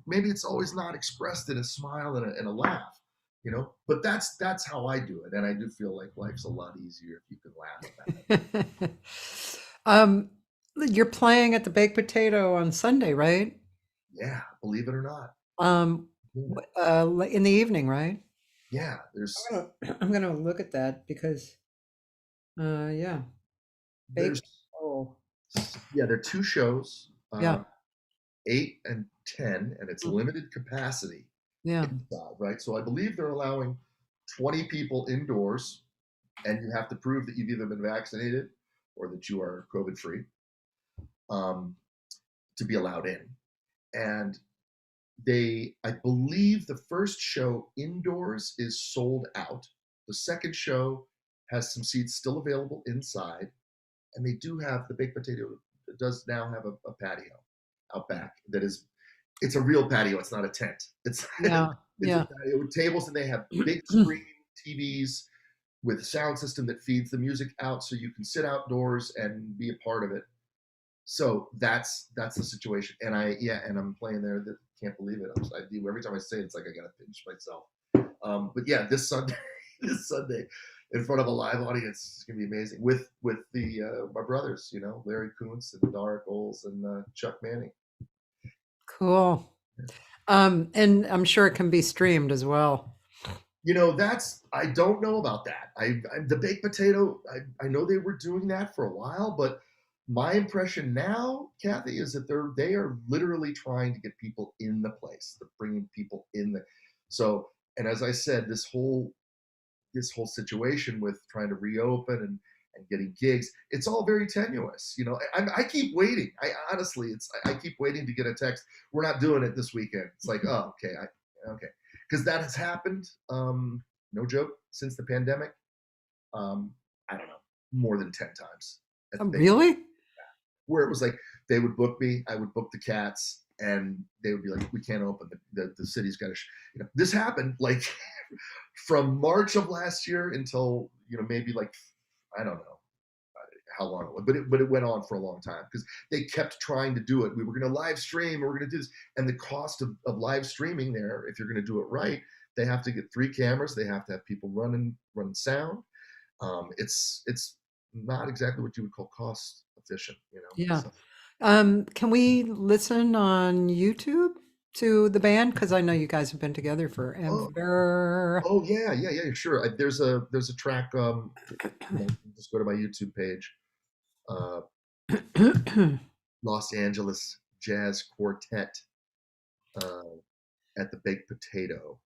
maybe it's always not expressed in a smile and a laugh. But that's how I do it, and I do feel like life's a lot easier if you can laugh about it. You're playing at the Baked Potato on Sunday, right? Yeah, believe it or not. In the evening, right? Yeah, I'm gonna look at that because, yeah. Bake. There's Oh, yeah, there are two shows, yeah. 8 and 10, and it's Mm, limited capacity yeah. inside, right? So I believe they're allowing 20 people indoors, and you have to prove that you've either been vaccinated or that you are COVID free um, to be allowed in. And I believe the first show indoors is sold out. The second show has some seats still available inside, and they do have the baked potato does now have a patio out back that is it's a real patio. It's not a tent. It's Yeah. it's a Yeah. patio with tables, and they have big screen TVs with a sound system that feeds the music out, so you can sit outdoors and be a part of it. So that's the situation, and I'm playing there. That can't believe it. I do every time I say it, it's like I gotta pinch myself. But yeah, this Sunday, this Sunday, in front of a live audience, it's gonna be amazing with the my brothers, Larry Koonse and Darek Oles and Chuck Manning. Cool. And I'm sure it can be streamed as well. I don't know about that. The baked potato. I know they were doing that for a while, but my impression now, Cathy, is that they are literally trying to get people in the place. They're bringing people in the. So, and as I said, this whole situation with trying to reopen and getting gigs, it's all very tenuous. I keep waiting. I keep waiting to get a text. We're not doing it this weekend. It's like, oh, okay, okay, because that has happened. No joke, since the pandemic. I don't know, more than 10 times. Oh, really? Where it was like they would book me, I would book the Cats, and they would be like, "We can't open. The city's got to." This happened like from March of last year until maybe like I don't know how long it was, but it went on for a long time because they kept trying to do it. We were going to live stream, or we're going to do this, and the cost of live streaming there, if you're going to do it right, they have to get 3 cameras, they have to have people running sound. It's not exactly what you would call cost efficient, Yeah. So. Can we listen on YouTube to the band? Because I know you guys have been together forever. Oh yeah, sure. There's a track. Just go to my YouTube page. Los Angeles Jazz Quartet at the Baked Potato.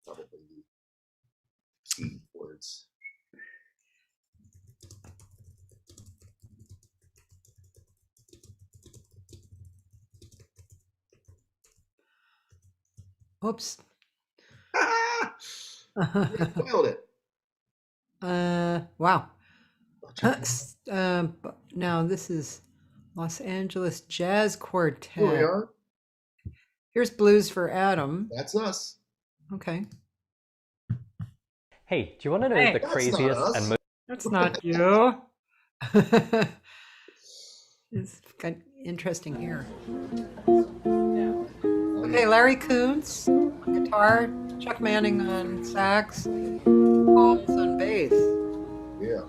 Probably key words. Oops. Spoiled it. Wow. Now this is Los Angeles Jazz Quartet. Here we are. Here's Blues for Adam. That's us. Okay. Hey, do you want to know the craziest and most... That's not you. It's got interesting here. Okay, Larry Koonse on guitar, Chuck Manning on sax, Oles on bass. Yeah.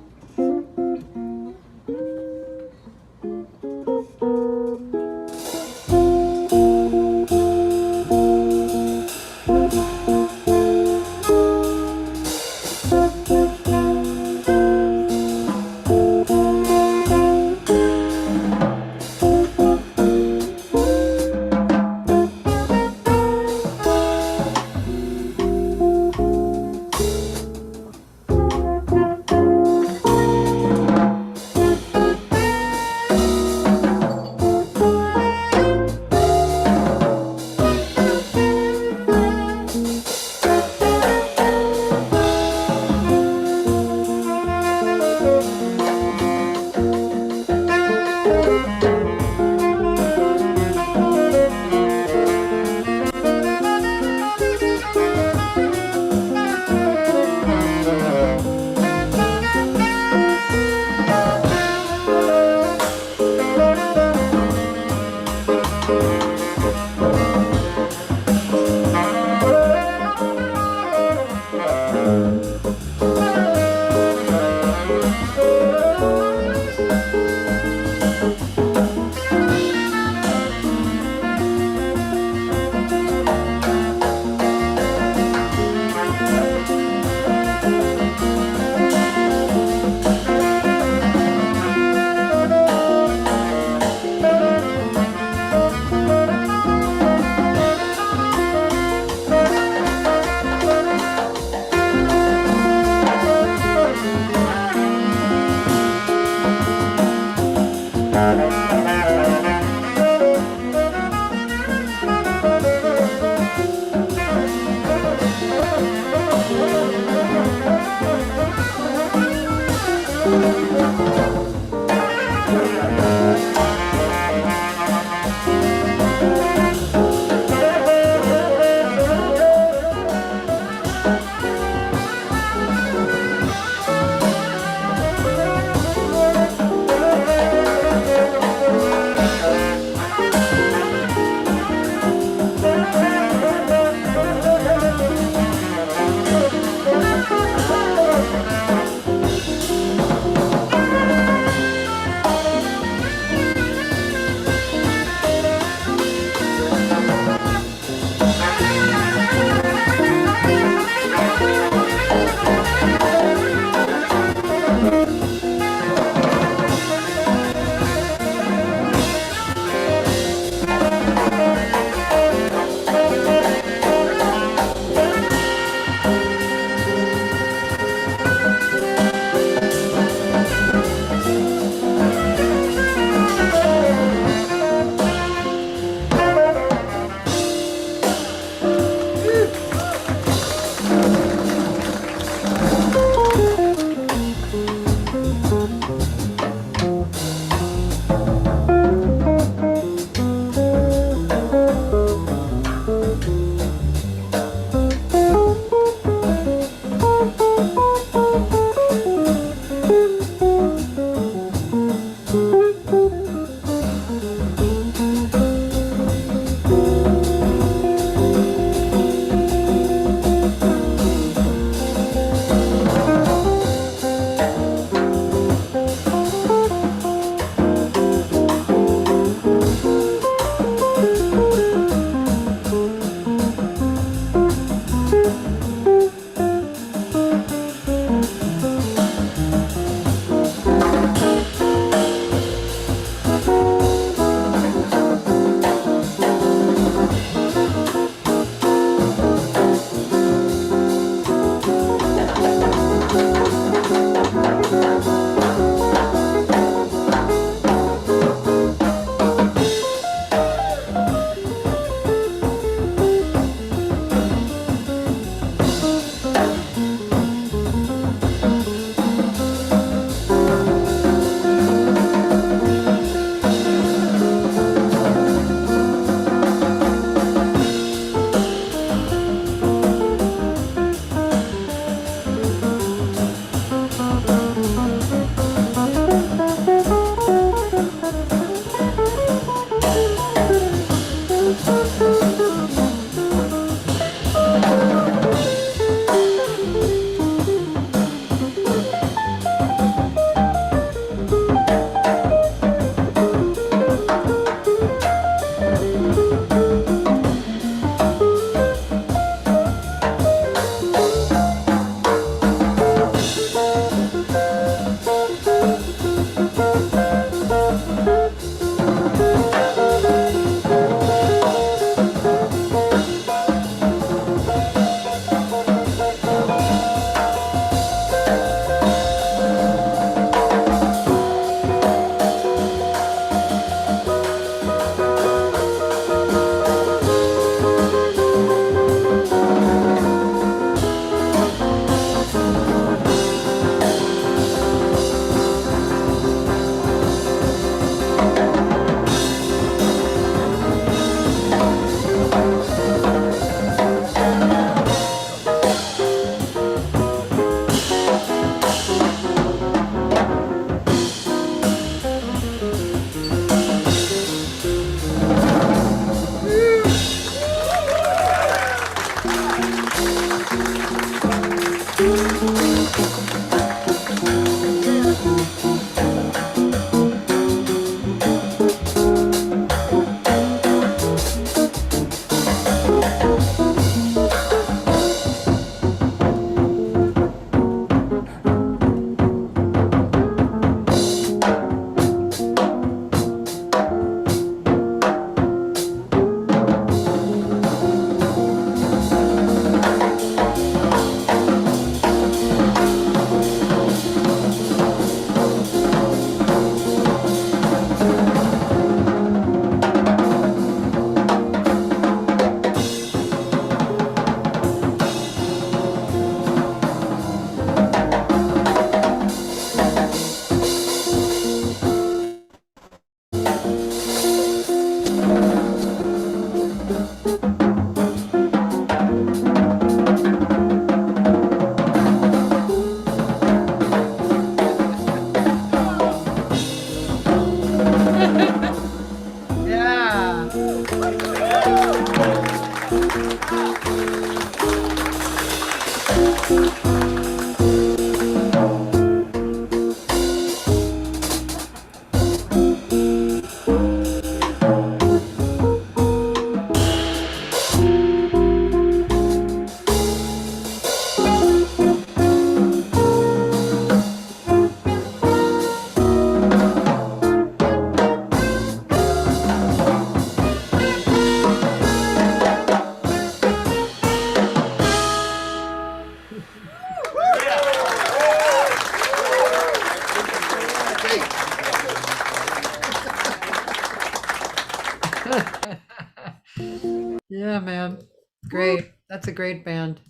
Yeah, man. Great. That's a great band.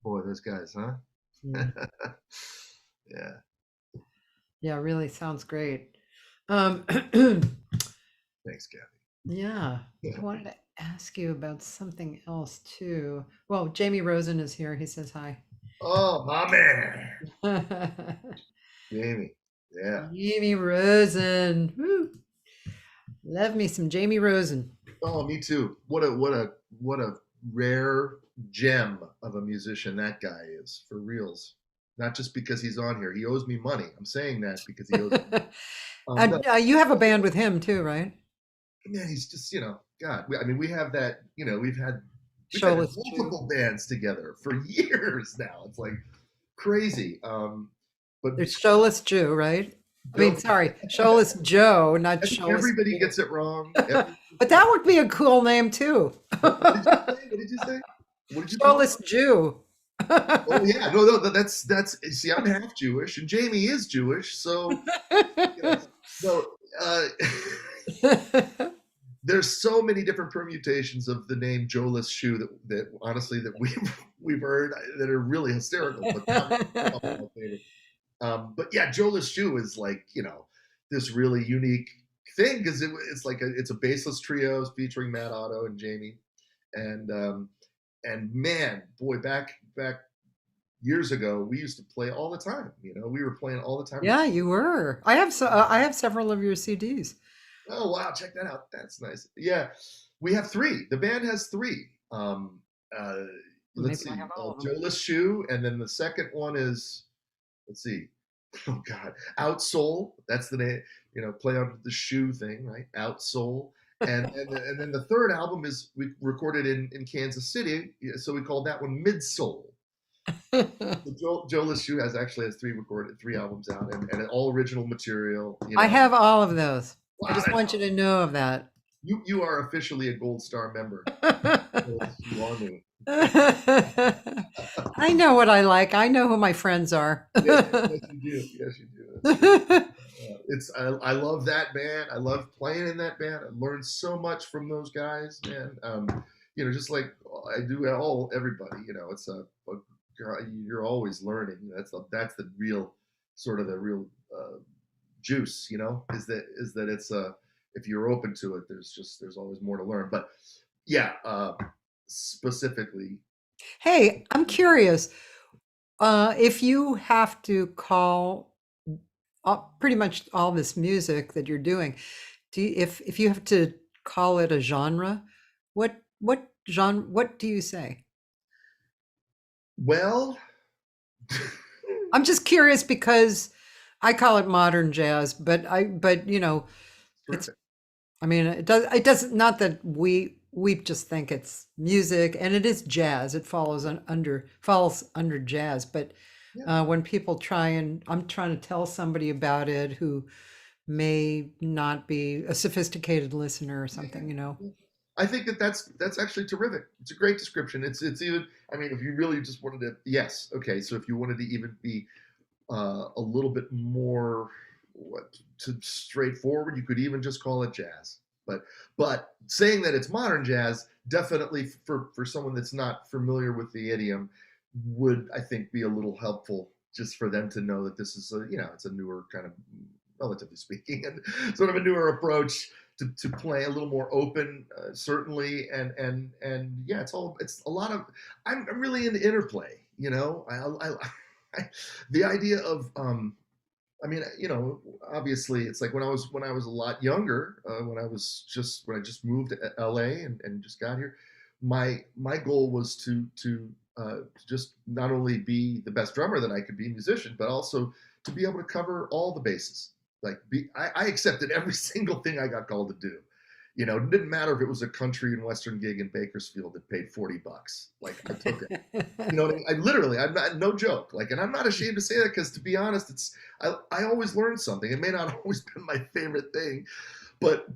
Boy, those guys, huh? Mm. Yeah. Yeah, really sounds great. Um, Thanks, Kathy. yeah, I wanted to ask you about something else too. Well, Jamie Rosen is here. He says hi. Oh, my man. Jamie. Yeah. Jamie Rosen. Woo. Love me some Jamie Rosen. Oh, me too. What a rare gem of a musician that guy is, for reals. Not just because he's on here. He owes me money. I'm saying that because he owes me. No, You have a band with him too, right? man, he's just, God. I mean, we have that. We've had Showless Jew. multiple bands together for years now. It's like crazy. But There's Showless Jew, right? I mean, sorry, Showless Joe, not Showless. Everybody gets it wrong. But that would be a cool name too. What did you say? What did you Showless Jew. Oh yeah, no, that's. See, I'm half Jewish, and Jamie is Jewish, so there's so many different permutations of the name Joeless Shoe that honestly that we've heard that are really hysterical. But yeah, Joeless Shoe is like this really unique thing because it's like it's a baseless trio featuring Matt Otto and Jamie, and man, boy, back years ago, we used to play all the time. We were playing all the time. Yeah, you were. I have several of your CDs. Oh wow, check that out. That's nice. Yeah, we have 3. The band has 3. Let's see, Joeless Shoe, and then the second one is, let's see, oh God, Out Soul. That's the name. Play on the shoe thing, right? Out Soul. And then the third album is we recorded in Kansas City, so we called that one Mid Soul. Joeless Shoe has 3 albums out and all original material. I have all of those. Wow, I just want you to know of that. You are officially a Gold Star member. You are me. I know what I like. I know who my friends are. Yes, you do. Yes, you do. I love that band. I love playing in that band. I learned so much from those guys, man. Just like I do everybody. It's you're always learning. That's the real sort of the real juice. Is that it's if you're open to it, there's always more to learn. But yeah, specifically. Hey, I'm curious. If you have to call pretty much all this music that you're doing, if you have to call it a genre, what genre? What do you say? Well, I'm just curious because I call it modern jazz, but it's. I mean, it does not that we just think it's music, and it is jazz. It falls under jazz, but when people I'm trying to tell somebody about it who may not be a sophisticated listener or something. I think that's actually terrific. It's a great description. It's even. I mean, if you really just wanted to, yes, okay. So if you wanted to even be a little bit more straightforward, you could even just call it jazz. But saying that it's modern jazz, definitely for someone that's not familiar with the idiom, would I think be a little helpful just for them to know that this is it's a newer kind of, relatively speaking, and sort of a newer approach to play a little more open, certainly, and yeah, it's a lot of. I'm really into interplay. The idea of I mean, obviously, it's like when I was a lot younger, when I just moved to LA and just got here, my goal was to just not only be the best drummer that I could be, musician, but also to be able to cover all the bases. Like I accepted every single thing I got called to do. It didn't matter if it was a country and western gig in Bakersfield that paid $40. Like I took it. I literally, I'm not, no joke. Like, and I'm not ashamed to say that because, to be honest, I always learned something. It may not always been my favorite thing, but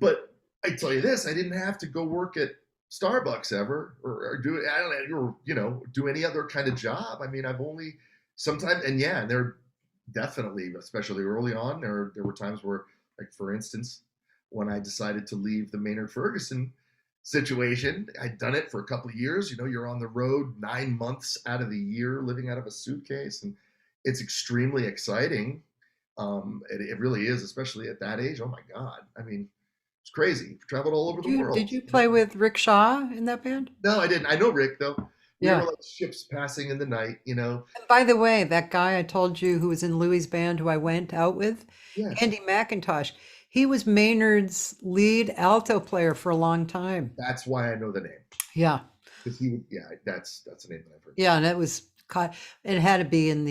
I tell you this, I didn't have to go work at Starbucks ever or do it. I don't know, or do any other kind of job. I mean, I've only sometimes, and yeah, and there definitely, especially early on, there were times where, like for instance, when I decided to leave the Maynard Ferguson situation. I'd done it for a couple of years. You're on the road 9 months out of the year, living out of a suitcase, and it's extremely exciting. It really is, especially at that age. Oh my God! I mean, it's crazy. Traveled all over the world. Did you play with Rick Shaw in that band? No, I didn't. I know Rick though. We Yeah. were like ships passing in the night. And by the way, that guy I told you who was in Louis' band who I went out with, Yeah. Andy McIntosh, he was Maynard's lead alto player for a long time. That's why I know the name. Yeah. Because he would. Yeah, that's the name that I've heard. Yeah, and it had to be in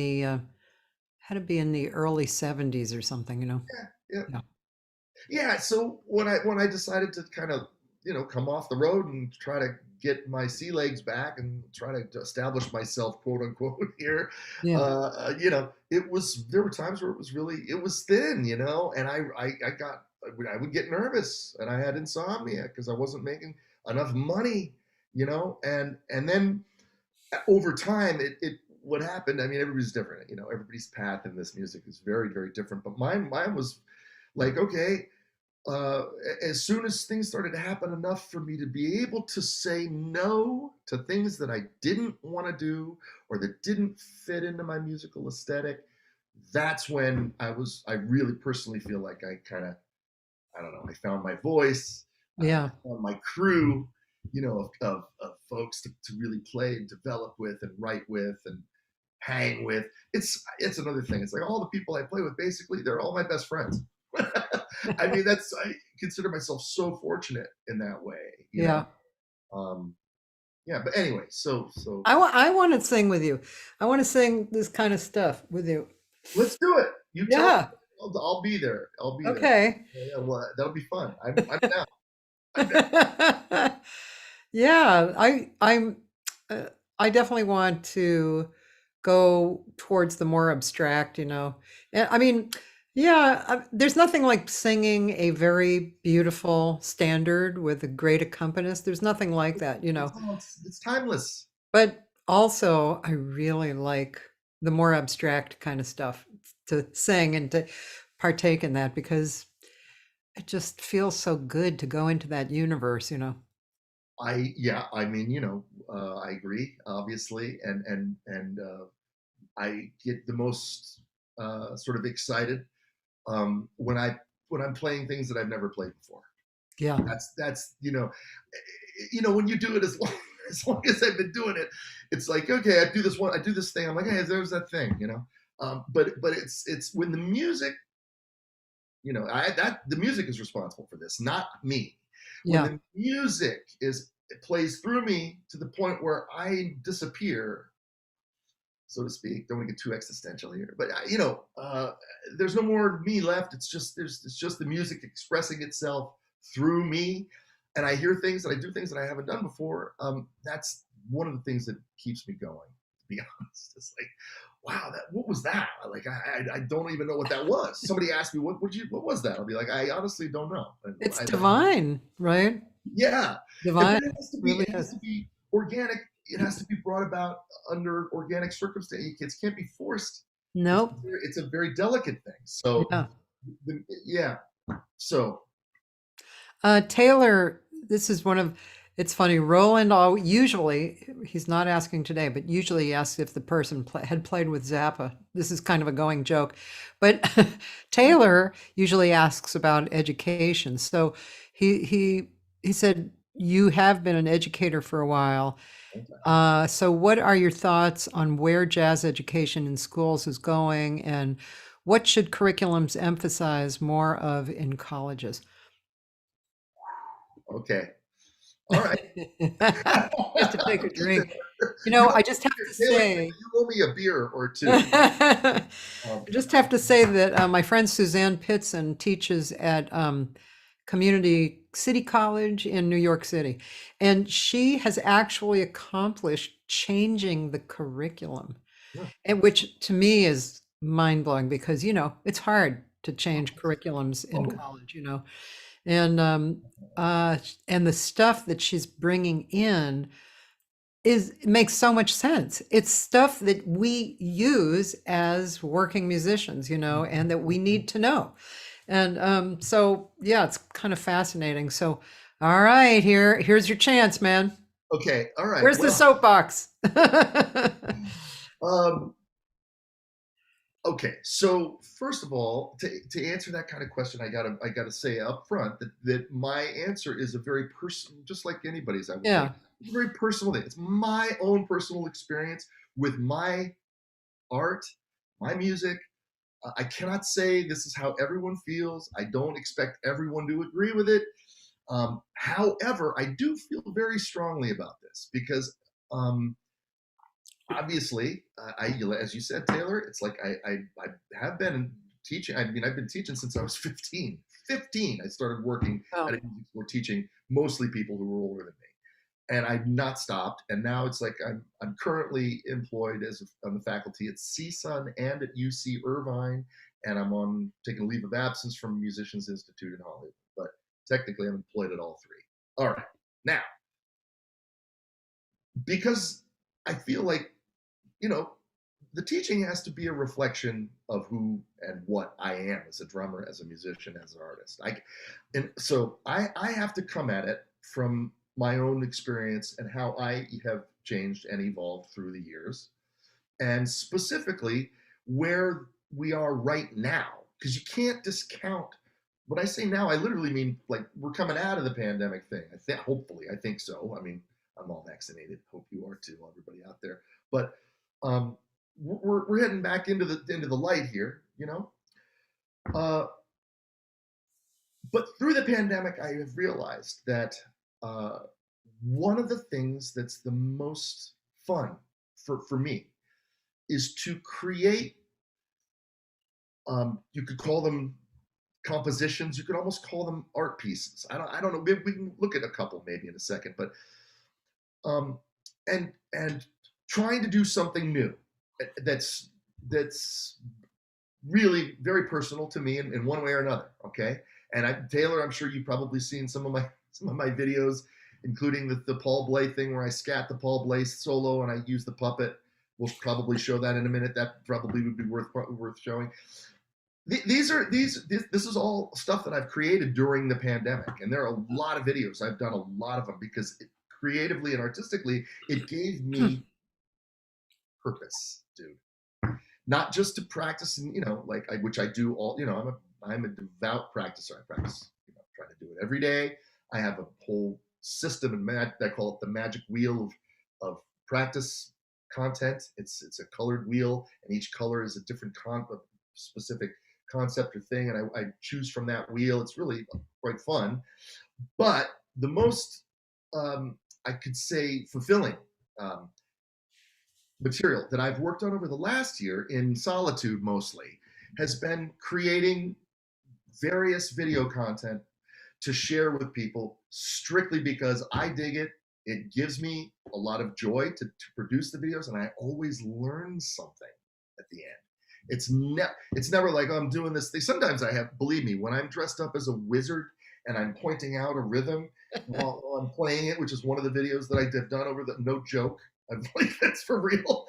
the early 70s or something, Yeah. Yeah. Yeah. So when I decided to kind of come off the road and try to get my sea legs back and try to establish myself, quote unquote, here, Yeah. there were times where it was thin, and I would get nervous and I had insomnia because I wasn't making enough money, and then over time what happened, I mean, everybody's different, everybody's path in this music is very, very different, but mine was like, okay, as soon as things started to happen enough for me to be able to say no to things that I didn't want to do or that didn't fit into my musical aesthetic, that's when I really personally feel like I kind of, I don't know, I found my voice, Yeah. I found my crew, of folks to really play and develop with and write with and hang with. It's another thing. It's like all the people I play with, basically, they're all my best friends. I mean, I consider myself so fortunate in that way. Yeah. Yeah. But anyway, so I want to sing with you. I want to sing this kind of stuff with you. let's do it. You tell Yeah. me. I'll be there. I'll be there. Okay. Yeah, well, that'll be fun. I'm down. I'm down. Yeah, I definitely want to go towards the more abstract, And I mean, yeah, there's nothing like singing a very beautiful standard with a great accompanist. There's nothing like that, It's timeless. But also, I really like the more abstract kind of stuff to sing and to partake in that because it just feels so good to go into that universe, I mean, I agree, obviously, and I get the most sort of excited when I'm playing things that I've never played before. Yeah. That's when you do it as long as I've been doing it, it's like, okay, I do this thing. I'm like, hey, there's that thing, but it's when the music, the music is responsible for this, not me. When the music it plays through me to the point where I disappear, so to speak. Don't want to get too existential here, but there's no more me left. It's just the music expressing itself through me, and I hear things and I do things that I haven't done before. That's one of the things that keeps me going. To be honest, it's like, wow, what was that? Like, I don't even know what that was. Somebody asked me, what was that? I'll be like, I honestly don't know. It's divine, right? Yeah, divine. It has to be organic. It has to be brought about under organic circumstances. It can't be forced. Nope. It's a very delicate thing. So, yeah. So, Taylor, this is it's funny. Roland usually, he's not asking today, but usually he asks if the person had played with Zappa. This is kind of a going joke, but Taylor usually asks about education. So he said, you have been an educator for a while. So what are your thoughts on where jazz education in schools is going, and what should curriculums emphasize more of in colleges? Okay. All right. You have to take a drink. I just have to say, you owe me a beer or two. I just have to say that my friend Suzanne Pitson teaches at Community City College in New York City, and she has actually accomplished changing the curriculum, and which to me is mind-blowing because it's hard to change curriculums in college, and the stuff that she's bringing in it makes so much sense. It's stuff that we use as working musicians, and that we need to know. And so yeah, it's kind of fascinating. So all right, here's your chance, man. Okay, all right. Where's the Well, soapbox? um, okay. So first of all, to answer that kind of question, I gotta say up front that my answer is a very personal, just like anybody's. I would Yeah. think it's a very personal thing. It's my own personal experience with my art, my music. I cannot say this is how everyone feels. I don't expect everyone to agree with it. However, I do feel very strongly about this because obviously, as you said, Taylor, it's like I have been teaching. I mean, I've been teaching since I was 15. 15, I started working Oh. at a music school teaching mostly people who were older than me, and I've not stopped. And now it's like I'm currently employed on the faculty at CSUN and at UC Irvine, and I'm on taking a leave of absence from Musicians Institute in Hollywood. But technically, I'm employed at all three. All right, now because I feel like the teaching has to be a reflection of who and what I am as a drummer, as a musician, as an artist. I have to come at it from my own experience and how I have changed and evolved through the years, and specifically where we are right now, because you can't discount. When I say now, I literally mean like we're coming out of the pandemic thing. Hopefully, I think so. I mean, I'm all vaccinated. Hope you are too, everybody out there. But we're heading back into the light here, but through the pandemic, I have realized that one of the things that's the most fun for me is to create. You could call them compositions. You could almost call them art pieces. I don't know. We can look at a couple maybe in a second, but and trying to do something new that's really very personal to me in one way or another. Okay, and Taylor, I'm sure you've probably seen some of my videos, including the Paul Bley thing where I scat the Paul Bley solo and I use the puppet. We'll probably show that in a minute. That probably would be worth showing. This is all stuff that I've created during the pandemic, and there are a lot of videos. I've done a lot of them because creatively and artistically, it gave me purpose, dude. Not just to practice, and which I do all. I'm a devout practicer. I practice, try to do it every day. I have a whole system, and I call it the magic wheel of practice content. It's a colored wheel, and each color is a different specific concept or thing, and I choose from that wheel. It's really quite fun. But the most, I could say, fulfilling material that I've worked on over the last year, in solitude mostly, has been creating various video content to share with people strictly because I dig it. It gives me a lot of joy to produce the videos, and I always learn something at the end. It's never like, oh, I'm doing this thing. Sometimes believe me, when I'm dressed up as a wizard and I'm pointing out a rhythm while I'm playing it, which is one of the videos that I've done no joke. I'm like, that's for real.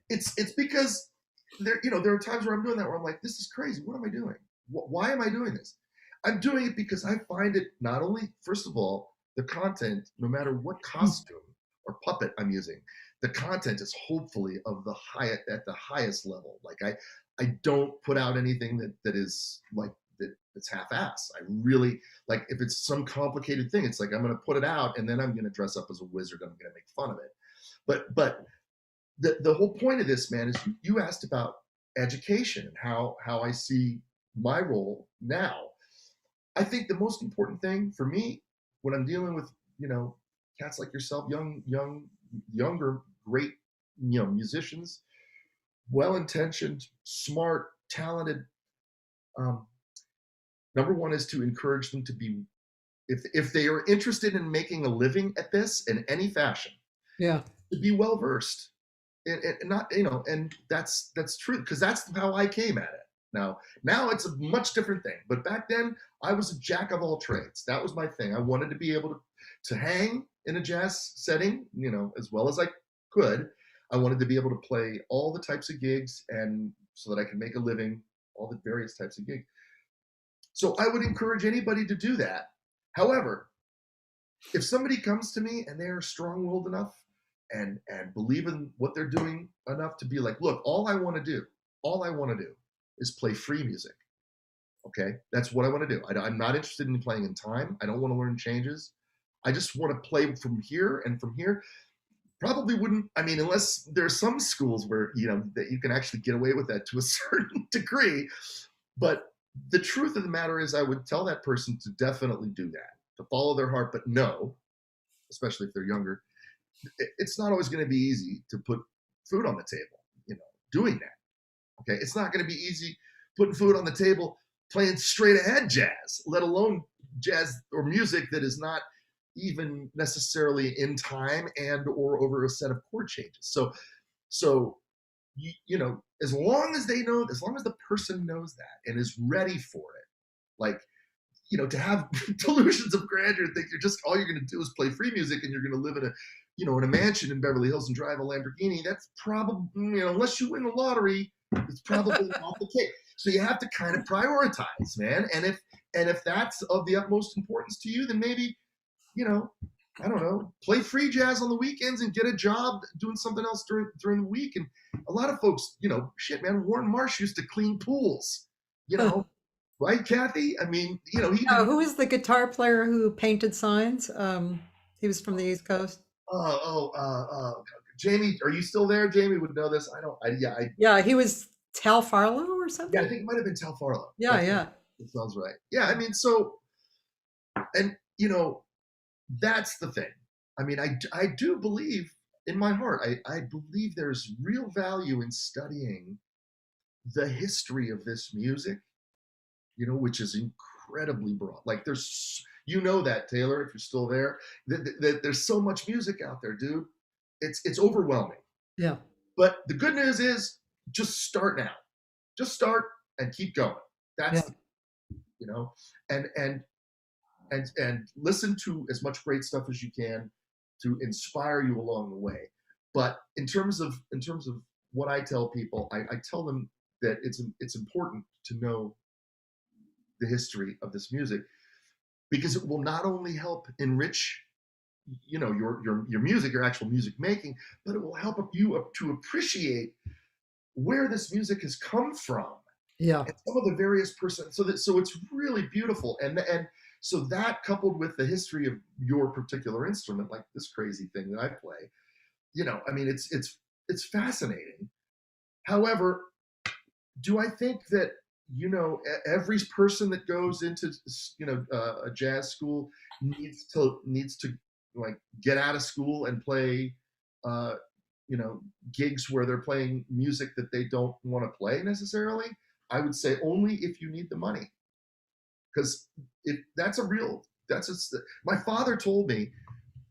It's because there are times where I'm doing that where I'm like, this is crazy. What am I doing? Why am I doing this? I'm doing it because I find it not only, first of all, the content, no matter what costume or puppet I'm using, the content is hopefully at the highest level. Like I don't put out anything that is like that's half-ass. I really, like, if it's some complicated thing, it's like I'm going to put it out and then I'm going to dress up as a wizard. I'm going to make fun of it. But the whole point of this, man, is you asked about education and how I see my role now. I think the most important thing for me when I'm dealing with cats like yourself, younger, great musicians, well-intentioned, smart, talented. Number one is to encourage them to be, if they are interested in making a living at this in any fashion, yeah, to be well versed, and not and that's true, because that's how I came at it. Now it's a much different thing, but back then I was a jack of all trades. That was my thing. I wanted to be able to hang in a jazz setting, as well as I could. I wanted to be able to play all the types of gigs, and so that I could make a living all the various types of gigs. So I would encourage anybody to do that. However, if somebody comes to me and they're strong-willed enough and believe in what they're doing enough to be like, look, all I want to do is play free music. Okay, that's what I want to do. I'm not interested in playing in time. I don't want to learn changes. I just want to play from here and from here. Probably wouldn't, I mean, unless there's some schools where, that you can actually get away with that to a certain degree. But the truth of the matter is I would tell that person to definitely do that, to follow their heart, but no, especially if they're younger, it's not always going to be easy to put food on the table, doing that. Okay, it's not going to be easy putting food on the table playing straight ahead jazz, let alone jazz or music that is not even necessarily in time and or over a set of chord changes. So as long as the person knows that and is ready for it, like, to have delusions of grandeur and think all you're going to do is play free music and you're going to live in a mansion in Beverly Hills and drive a Lamborghini, that's probably, unless you win the lottery, it's probably not the case. So you have to kind of prioritize, man. And if that's of the utmost importance to you, then maybe, I don't know, play free jazz on the weekends and get a job doing something else during the week. And a lot of folks, shit, man, Warren Marsh used to clean pools, right, Cathy? I mean, who is the guitar player who painted signs? He was from the East Coast. Jamie, are you still there? Jamie would know this. Yeah, he was Tal Farlow or something. Yeah, I think it might have been Tal Farlow. Yeah. That sounds right. Yeah, I mean, so, and that's the thing. I mean, I do believe in my heart, I believe there's real value in studying the history of this music, which is incredibly broad. Like there's, that, Taylor, if you're still there, that there's so much music out there, dude. It's overwhelming. Yeah. But the good news is just start now. Just start and keep going. That's, and listen to as much great stuff as you can to inspire you along the way. But in terms of what I tell people, I tell them that it's important to know the history of this music, because it will not only help enrich your music, your actual music making, but it will help you to appreciate where this music has come from. Yeah. And some of the various so it's really beautiful. And so that, coupled with the history of your particular instrument, like this crazy thing that I play, I mean, it's fascinating. However, do I think that, every person that goes into, a jazz school needs to like get out of school and play, gigs where they're playing music that they don't want to play necessarily? I would say only if you need the money, because my father told me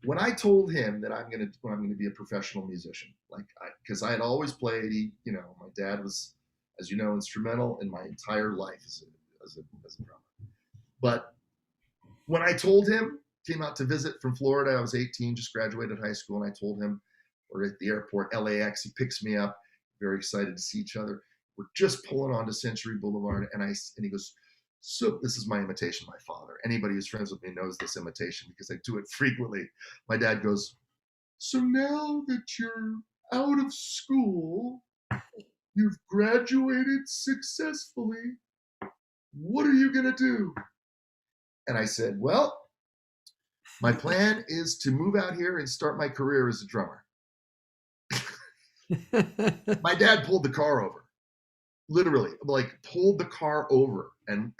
when I told him that I'm going to be a professional musician, like, because I had always played, my dad was, as you know, instrumental in my entire life as a drummer. But when I told him, came out to visit from Florida, I was 18, just graduated high school, and I told him, we're at the airport, LAX, he picks me up, very excited to see each other. We're just pulling onto Century Boulevard, and he goes, so this is my imitation of my father. Anybody who's friends with me knows this imitation because I do it frequently. My dad goes, so now that you're out of school, you've graduated successfully, what are you going to do? And I said, well, my plan is to move out here and start my career as a drummer. My dad pulled the car over. Literally, like pulled the car over and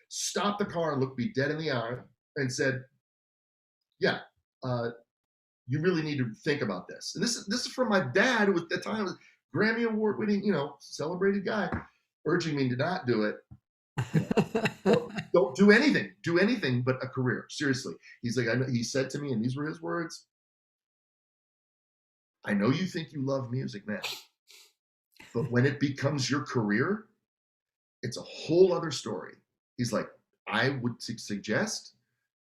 stopped the car and looked me dead in the eye and said, yeah, you really need to think about this. And this is from my dad, who at the time was Grammy Award winning, celebrated guy, urging me to not do it. Don't do anything but a career. Seriously. He's like, he said to me, and these were his words, I know you think you love music now, but when it becomes your career, it's a whole other story. He's like, I would suggest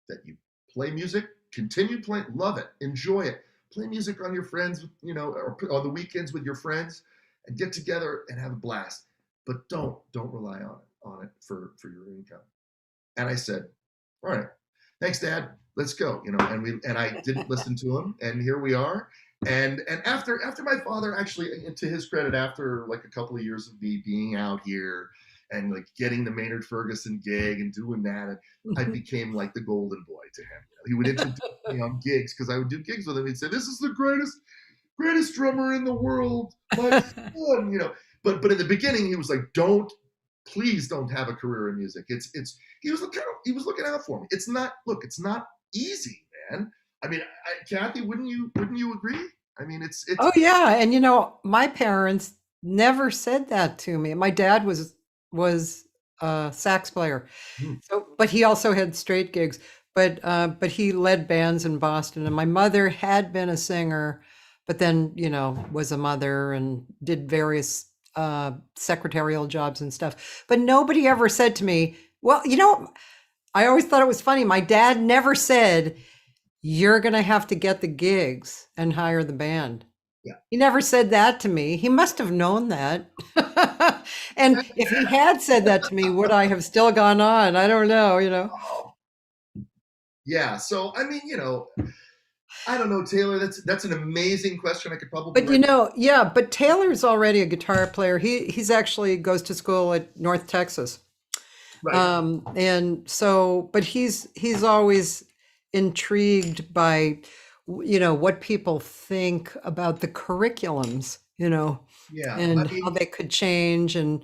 that you play music, continue playing, love it, enjoy it. Play music on your friends, or on the weekends with your friends, and get together and have a blast. but don't rely on it for your income. And I said, all right, thanks, Dad. Let's go. And I didn't listen to him, and here we are. And after my father, actually, to his credit, after like a couple of years of me being out here and like getting the Maynard Ferguson gig and doing that, I became like the golden boy to him. He would introduce me on gigs because I would do gigs with him. He'd say, "This is the greatest drummer in the world, my son." But in the beginning, he was like, please don't have a career in music. He was looking out for me. It's not easy, man. I mean, Cathy, wouldn't you agree? I mean, it's. Oh yeah, and my parents never said that to me. My dad was a sax player, but he also had straight gigs. But he led bands in Boston, and my mother had been a singer, but then was a mother and did various secretarial jobs and stuff. But nobody ever said to me, well, I always thought it was funny. My dad never said, "You're going to have to get the gigs and hire the band." Yeah. He never said that to me. He must have known that. And if he had said that to me, would I have still gone on? I don't know, Yeah. So, I mean, I don't know, Taylor. That's an amazing question. I could probably. But but Taylor's already a guitar player. He's actually goes to school at North Texas. Right. And so, but he's always intrigued by, what people think about the curriculums, Yeah. and how they could change. And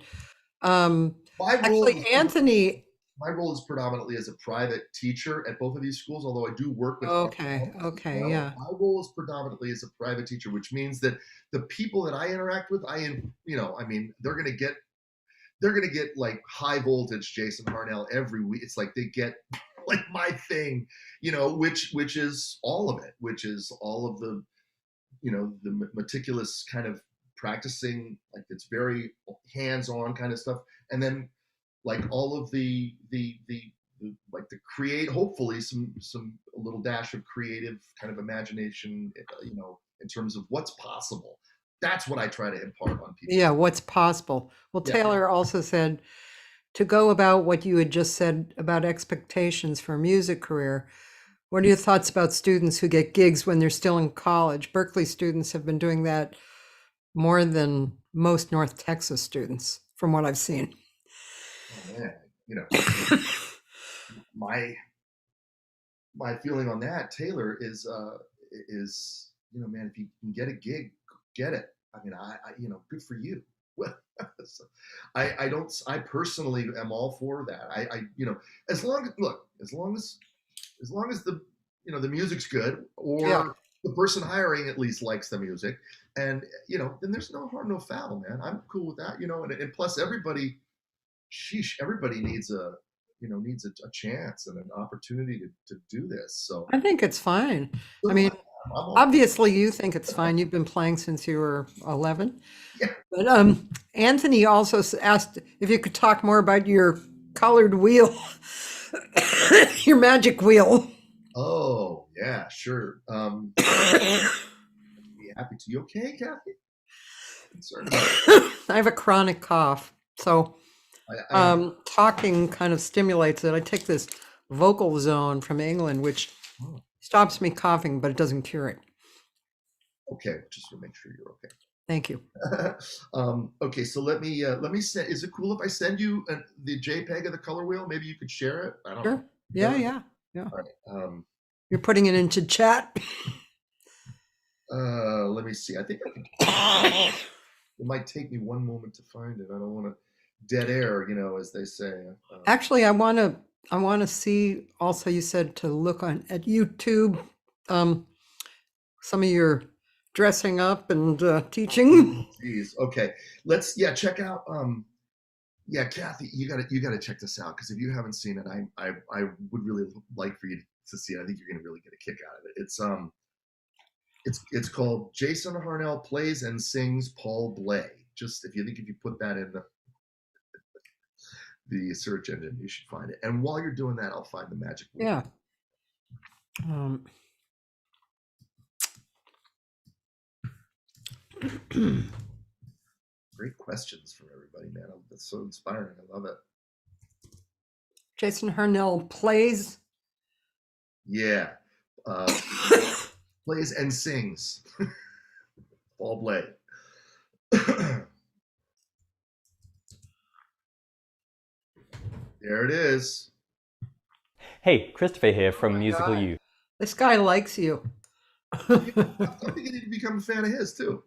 actually, Anthony. My role is predominantly as a private teacher at both of these schools, although I do work with. Okay, yeah. My role is predominantly as a private teacher, which means that the people that I interact with, I mean, they're going to get like high voltage Jason Harnell every week. It's like they get like my thing, which is all of it, which is all of the, the meticulous kind of practicing, like it's very hands-on kind of stuff, and then like all of the like the create, hopefully some a little dash of creative kind of imagination, in terms of what's possible. That's what I try to impart on people. Yeah, what's possible. Well, Taylor also said to go about what you had just said about expectations for a music career. What are your thoughts about students who get gigs when they're still in college? Berkeley students have been doing that more than most North Texas students, from what I've seen. Oh, man, my feeling on that, Taylor, is man, if you can get a gig, get it. I mean, I good for you. So I personally am all for that. As long as the the music's good, or the person hiring at least likes the music, and then there's no harm, no foul, man. I'm cool with that, and plus everybody needs a chance and an opportunity to do this. So I think it's fine. I mean, obviously you think it's fine. You've been playing since you were 11. Yeah. But Anthony also asked if you could talk more about your colored wheel, your magic wheel. Oh yeah, sure. Be happy to. You okay, Cathy? I have a chronic cough, so talking kind of stimulates it. I take this vocal zone from England, which stops me coughing, but it doesn't cure it. Okay, just to make sure you're okay. Thank you. Okay, so let me send. Is it cool if I send you the JPEG of the color wheel? Maybe you could share it. I don't know. Yeah. All right. You're putting it into chat. Let me see. I think I can. It might take me one moment to find it. I don't want to dead air, as they say. Actually, I want to see. Also, you said to look at YouTube, some of your dressing up and teaching. Geez. Okay. Let's check out. Cathy, you gotta check this out, because if you haven't seen it, I would really like for you to see it. I think you're gonna really get a kick out of it. It's called Jason Harnell Plays and Sings Paul Bley. Just if you put that in the search engine, you should find it. And while you're doing that, I'll find the magic word. Yeah. Great questions from everybody, man. That's so inspiring. I love it. Jason Harnell plays. Yeah. Plays and sings. All play. There it is. Hey, Christopher here from Musical God. U. This guy likes you. I think you need to become a fan of his too.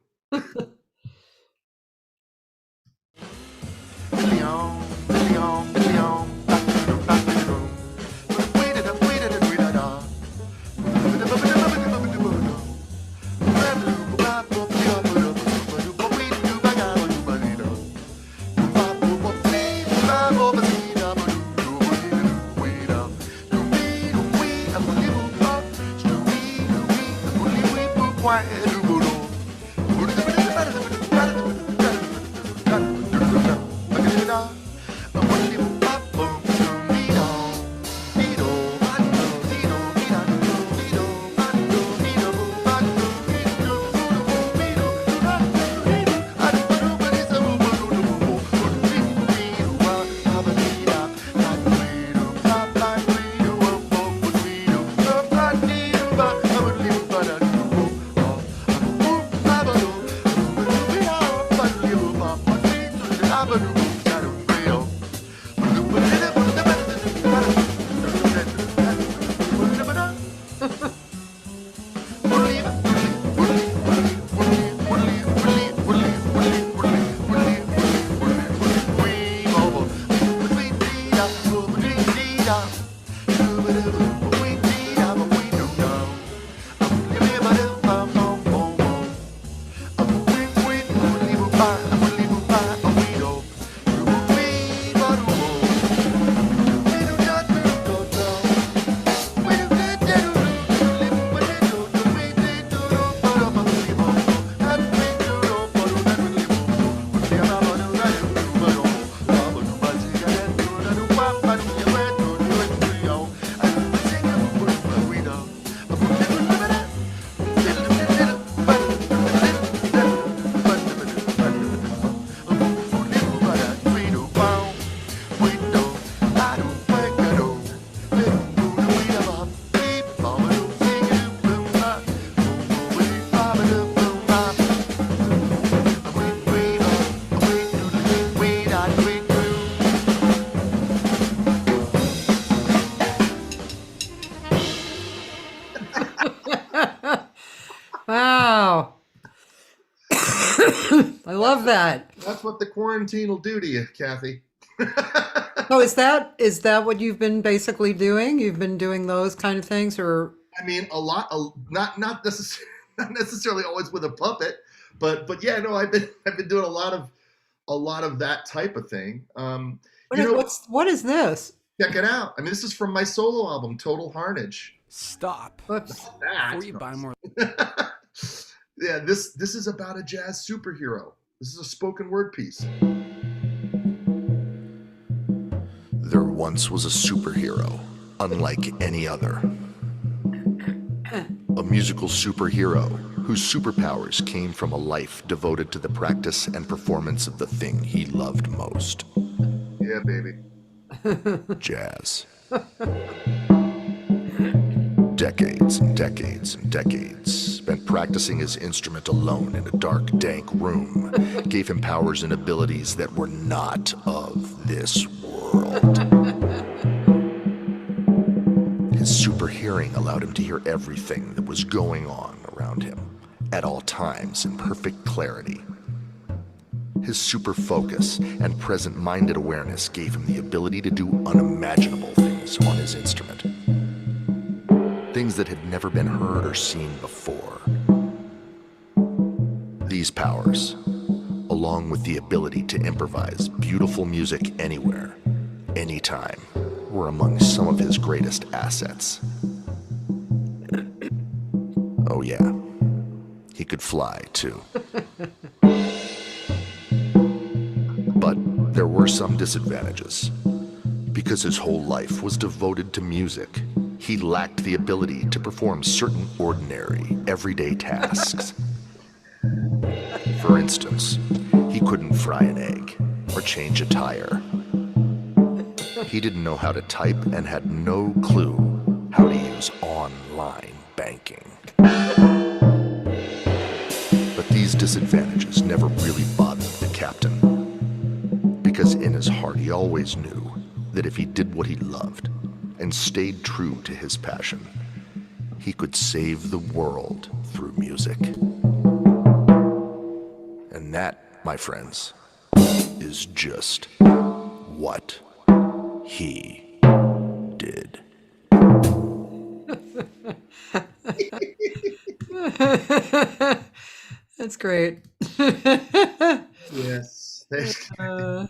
Wow. I love that. That's what the quarantine will do to you, Cathy. So is that what you've been basically doing? You've been doing those kind of things, or I mean, not necessarily always with a puppet, but yeah, no, I've been doing a lot of that type of thing. what is this? Check it out. I mean, this is from my solo album, Total Harnage. Stop. Whoops. Before you buy more. Yeah, this is about a jazz superhero. This is a spoken word piece. There once was a superhero, unlike any other. A musical superhero whose superpowers came from a life devoted to the practice and performance of the thing he loved most. Yeah, baby. Jazz. Decades and decades and decades spent practicing his instrument alone in a dark, dank room gave him powers and abilities that were not of this world. His super hearing allowed him to hear everything that was going on around him at all times in perfect clarity. His super focus and present-minded awareness gave him the ability to do unimaginable things on his instrument. Things that had never been heard or seen before. These powers, along with the ability to improvise beautiful music anywhere, anytime, were among some of his greatest assets. Oh yeah, he could fly too. But there were some disadvantages. Because his whole life was devoted to music, he lacked the ability to perform certain ordinary, everyday tasks. For instance, He couldn't fry an egg or change a tire. He didn't know how to type and had no clue how to use online banking. But these disadvantages never really bothered the captain, because in his heart he always knew that if he did what he loved and stayed true to his passion, he could save the world through music. And that, my friends, is just what he did. That's great. Yes. Thanks. Uh,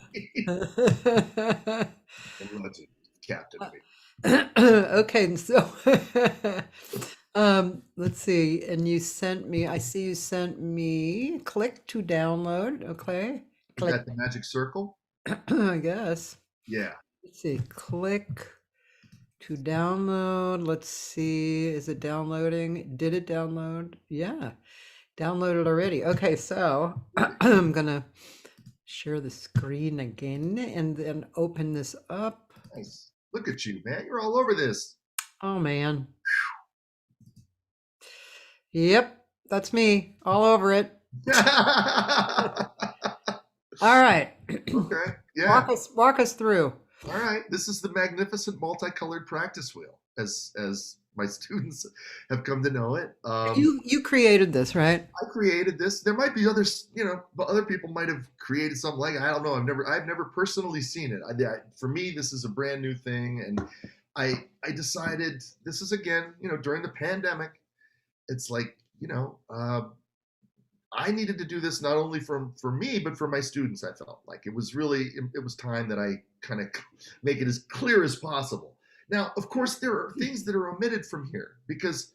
Legend, Captain. okay, so let's see. And you sent me, I see you sent me click to download. Okay. You got the magic circle? I guess. Yeah. Let's see. Click to download. Let's see. Is it downloading? Did it download? Yeah. Downloaded already. Okay, so I'm gonna share the screen again and then open this up. Nice. Look at you, man. You're all over this. Oh man. Yep, that's me. All over it. All right. Okay. Yeah. Walk us through. All right. This is the magnificent multicolored practice wheel, as my students have come to know it. You created this, right? I created this. There might be others, but other people might have created something like it. I don't know. I've never personally seen it. For me, this is a brand new thing, and I decided this is again, during the pandemic. It's like, I needed to do this not only for me, but for my students. I felt like it was time that I kind of make it as clear as possible. Now, of course, there are things that are omitted from here because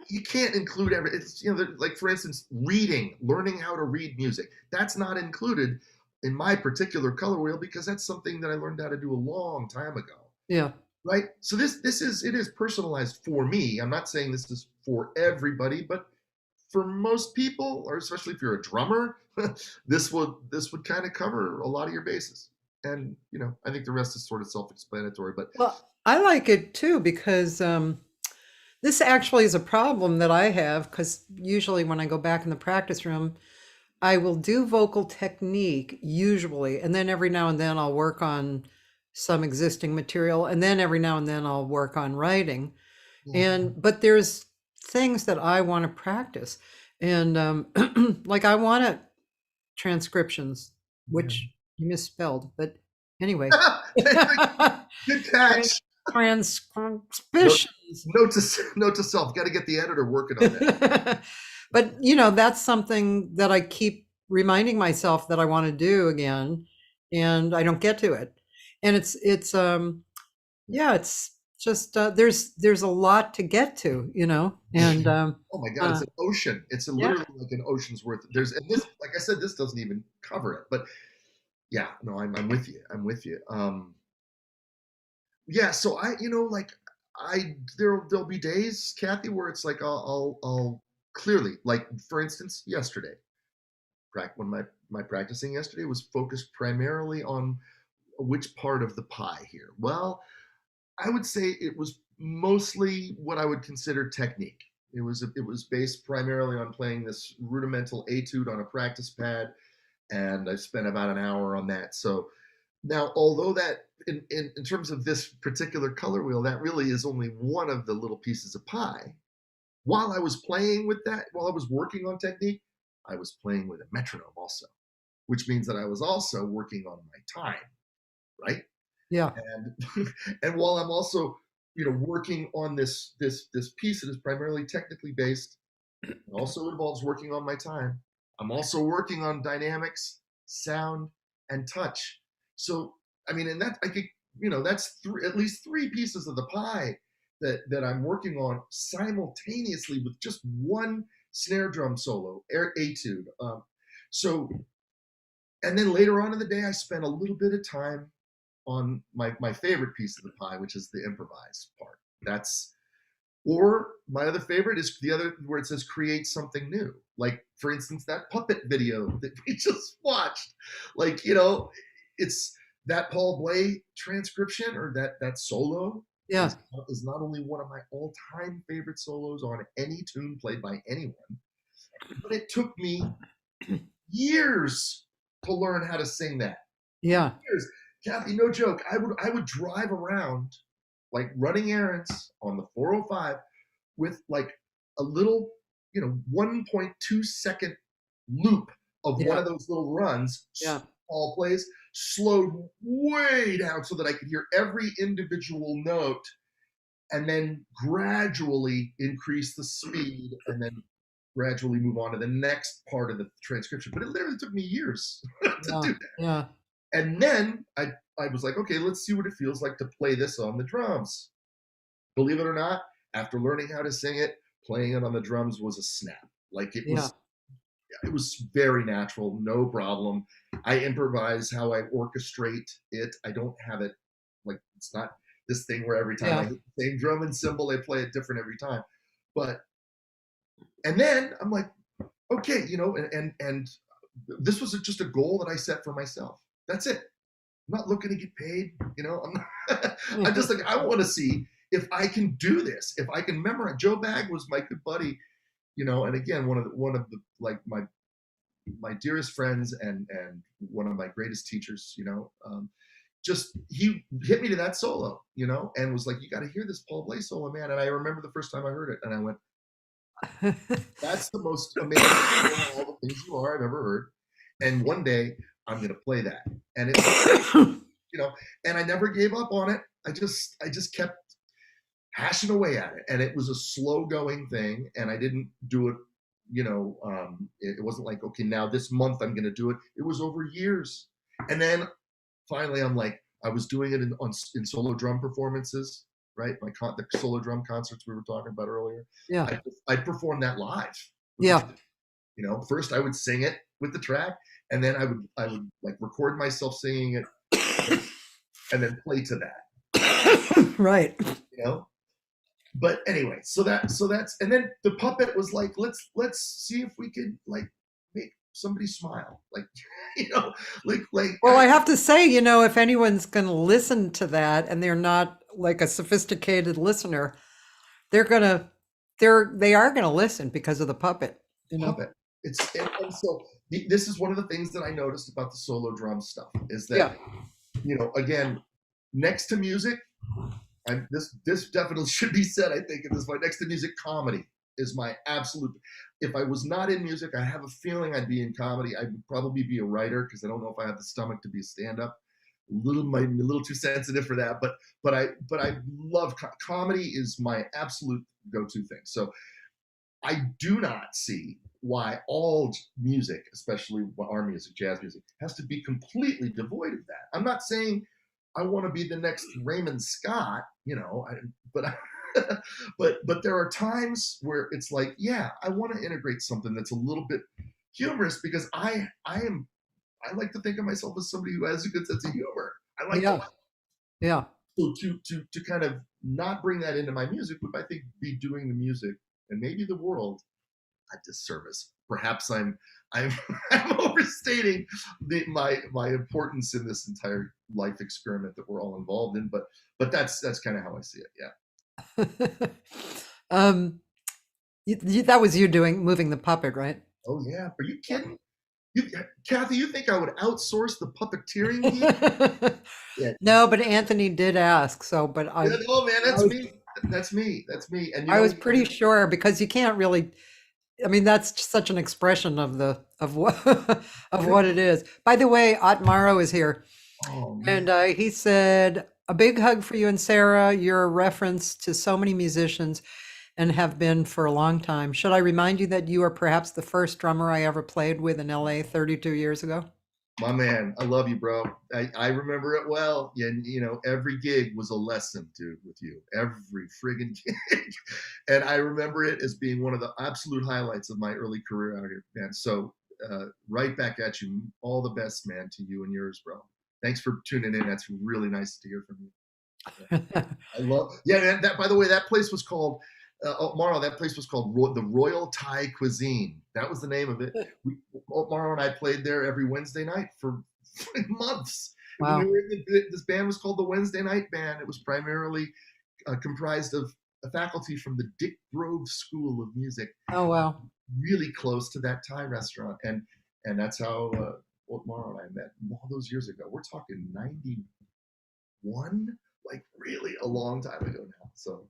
you can't include it's, like for instance, learning how to read music. That's not included in my particular color wheel because that's something that I learned how to do a long time ago. Yeah. Right. So it is personalized for me. I'm not saying this is for everybody, but for most people, or especially if you're a drummer, this would kind of cover a lot of your bases. And, I think the rest is sort of self-explanatory, but well, I like it too, because this actually is a problem that I have, because usually when I go back in the practice room, I will do vocal technique usually, and then every now and then I'll work on some existing material, and then every now and then I'll work on writing. But there's things that I want to practice, and like I want to transcriptions, which you misspelled, but anyway. Good catch. Transcriptions. Note to self. Got to get the editor working on that. But that's something that I keep reminding myself that I want to do again, and I don't get to it. And it's just there's a lot to get to, and oh my God, it's an ocean. It's literally like an ocean's worth. And this, like I said, this doesn't even cover it. But yeah, no, I'm with you. Yeah, so there'll be days, Cathy, where it's like I'll clearly, like for instance, yesterday, when my practicing yesterday was focused primarily on which part of the pie here. Well, I would say it was mostly what I would consider technique. It was based primarily on playing this rudimental etude on a practice pad, and I spent about an hour on that. So now, although that in terms of this particular color wheel, that really is only one of the little pieces of pie. While I was playing with that, while I was working on technique, I was playing with a metronome also, which means that I was also working on my time, right? Yeah. And while I'm also, working on this piece that is primarily technically based, it also involves working on my time. I'm also working on dynamics, sound, and touch. So, and that I could, that's at least three pieces of the pie that I'm working on simultaneously with just one snare drum solo, etude. And then later on in the day, I spent a little bit of time on my favorite piece of the pie, which is the improvised part. That's Or my other favorite is the other where it says create something new. Like, for instance, that puppet video that we just watched. Like, it's that Paul Bley transcription or that solo Yeah. is not only one of my all-time favorite solos on any tune played by anyone, but it took me years to learn how to sing that. Yeah. Years. Cathy, no joke. I would drive around like running errands on the 405 with like a little, 1.2 second loop of one of those little runs. Yeah. All plays slowed way down so that I could hear every individual note, and then gradually increase the speed, and then gradually move on to the next part of the transcription. But it literally took me years to do that. Yeah. And then I was like, okay, let's see what it feels like to play this on the drums. Believe it or not, after learning how to sing it, playing it on the drums was a snap. Like it was very natural, no problem. I improvise how I orchestrate it. I don't have it like, it's not this thing where every time I hit the same drum and cymbal, I play it different every time. And then I'm like, okay, and this was just a goal that I set for myself. That's it. I'm not looking to get paid. I'm just like, I want to see if I can do this, if I can memorize. Joe Bagg was my good buddy, and again, one of the like my dearest friends and one of my greatest teachers, just he hit me to that solo, and was like, you got to hear this Paul Bley solo, man. And I remember the first time I heard it, and I went, that's the most amazing of all the things you are I've ever heard. And one day I'm going to play that. And it, and I never gave up on it. I just kept hashing away at it. And it was a slow going thing. And I didn't do it, it wasn't like, okay, now this month I'm going to do it. It was over years. And then finally I'm like, I was doing it in solo drum performances, right? The solo drum concerts we were talking about earlier. Yeah. I'd perform that live. Yeah. First I would sing it with the track, and then I would like record myself singing it and then play to that. Right. But anyway, so that's, and then the puppet was like, let's see if we could like make somebody smile. Like, well, I have to say, if anyone's going to listen to that and they're not like a sophisticated listener, they are going to listen because of the puppet. Puppet. And so this is one of the things that I noticed about the solo drum stuff is that, again, next to music, and this definitely should be said, I think, at this point, next to music, comedy is my absolute. If I was not in music, I have a feeling I'd be in comedy. I would probably be a writer because I don't know if I have the stomach to be a stand-up. I'm a little too sensitive for that, but I love comedy is my absolute go-to thing. So I do not see why all music, especially our music, jazz music, has to be completely devoid of that. I'm not saying I want to be the next Raymond Scott, but there are times where it's like, yeah, I want to integrate something that's a little bit humorous because I like to think of myself as somebody who has a good sense of humor. I like that. Yeah. So to kind of not bring that into my music would, I think, be doing the music and maybe the world a disservice. Perhaps I'm overstating my importance in this entire life experiment that we're all involved in, but that's kind of how I see it. Yeah. That was you moving the puppet, right? Oh yeah. Are you kidding? Cathy, you think I would outsource the puppeteering? Yeah. No, but Anthony did ask. So, but oh man, that's me. And I was pretty sure because you can't really. I mean, that's such an expression of what it is. By the way, Otmaro is here, and he said a big hug for you and Sarah. You're a reference to so many musicians, and have been for a long time. Should I remind you that you are perhaps the first drummer I ever played with in LA 32 years ago? My man, I love you, bro. I remember it well. And, every gig was a lesson, dude, with you. Every friggin' gig. And I remember it as being one of the absolute highlights of my early career out here, man. So right back at you. All the best, man, to you and yours, bro. Thanks for tuning in. That's really nice to hear from you. I love, man, by the way, that place was called Maro, that place was called the Royal Thai Cuisine. That was the name of it. Maro and I played there every Wednesday night for months. Wow. When we were this band was called the Wednesday Night Band. It was primarily comprised of a faculty from the Dick Grove School of Music. Oh, wow. Really close to that Thai restaurant. And that's how Maro and I met all those years ago. We're talking 91, like really a long time ago now. So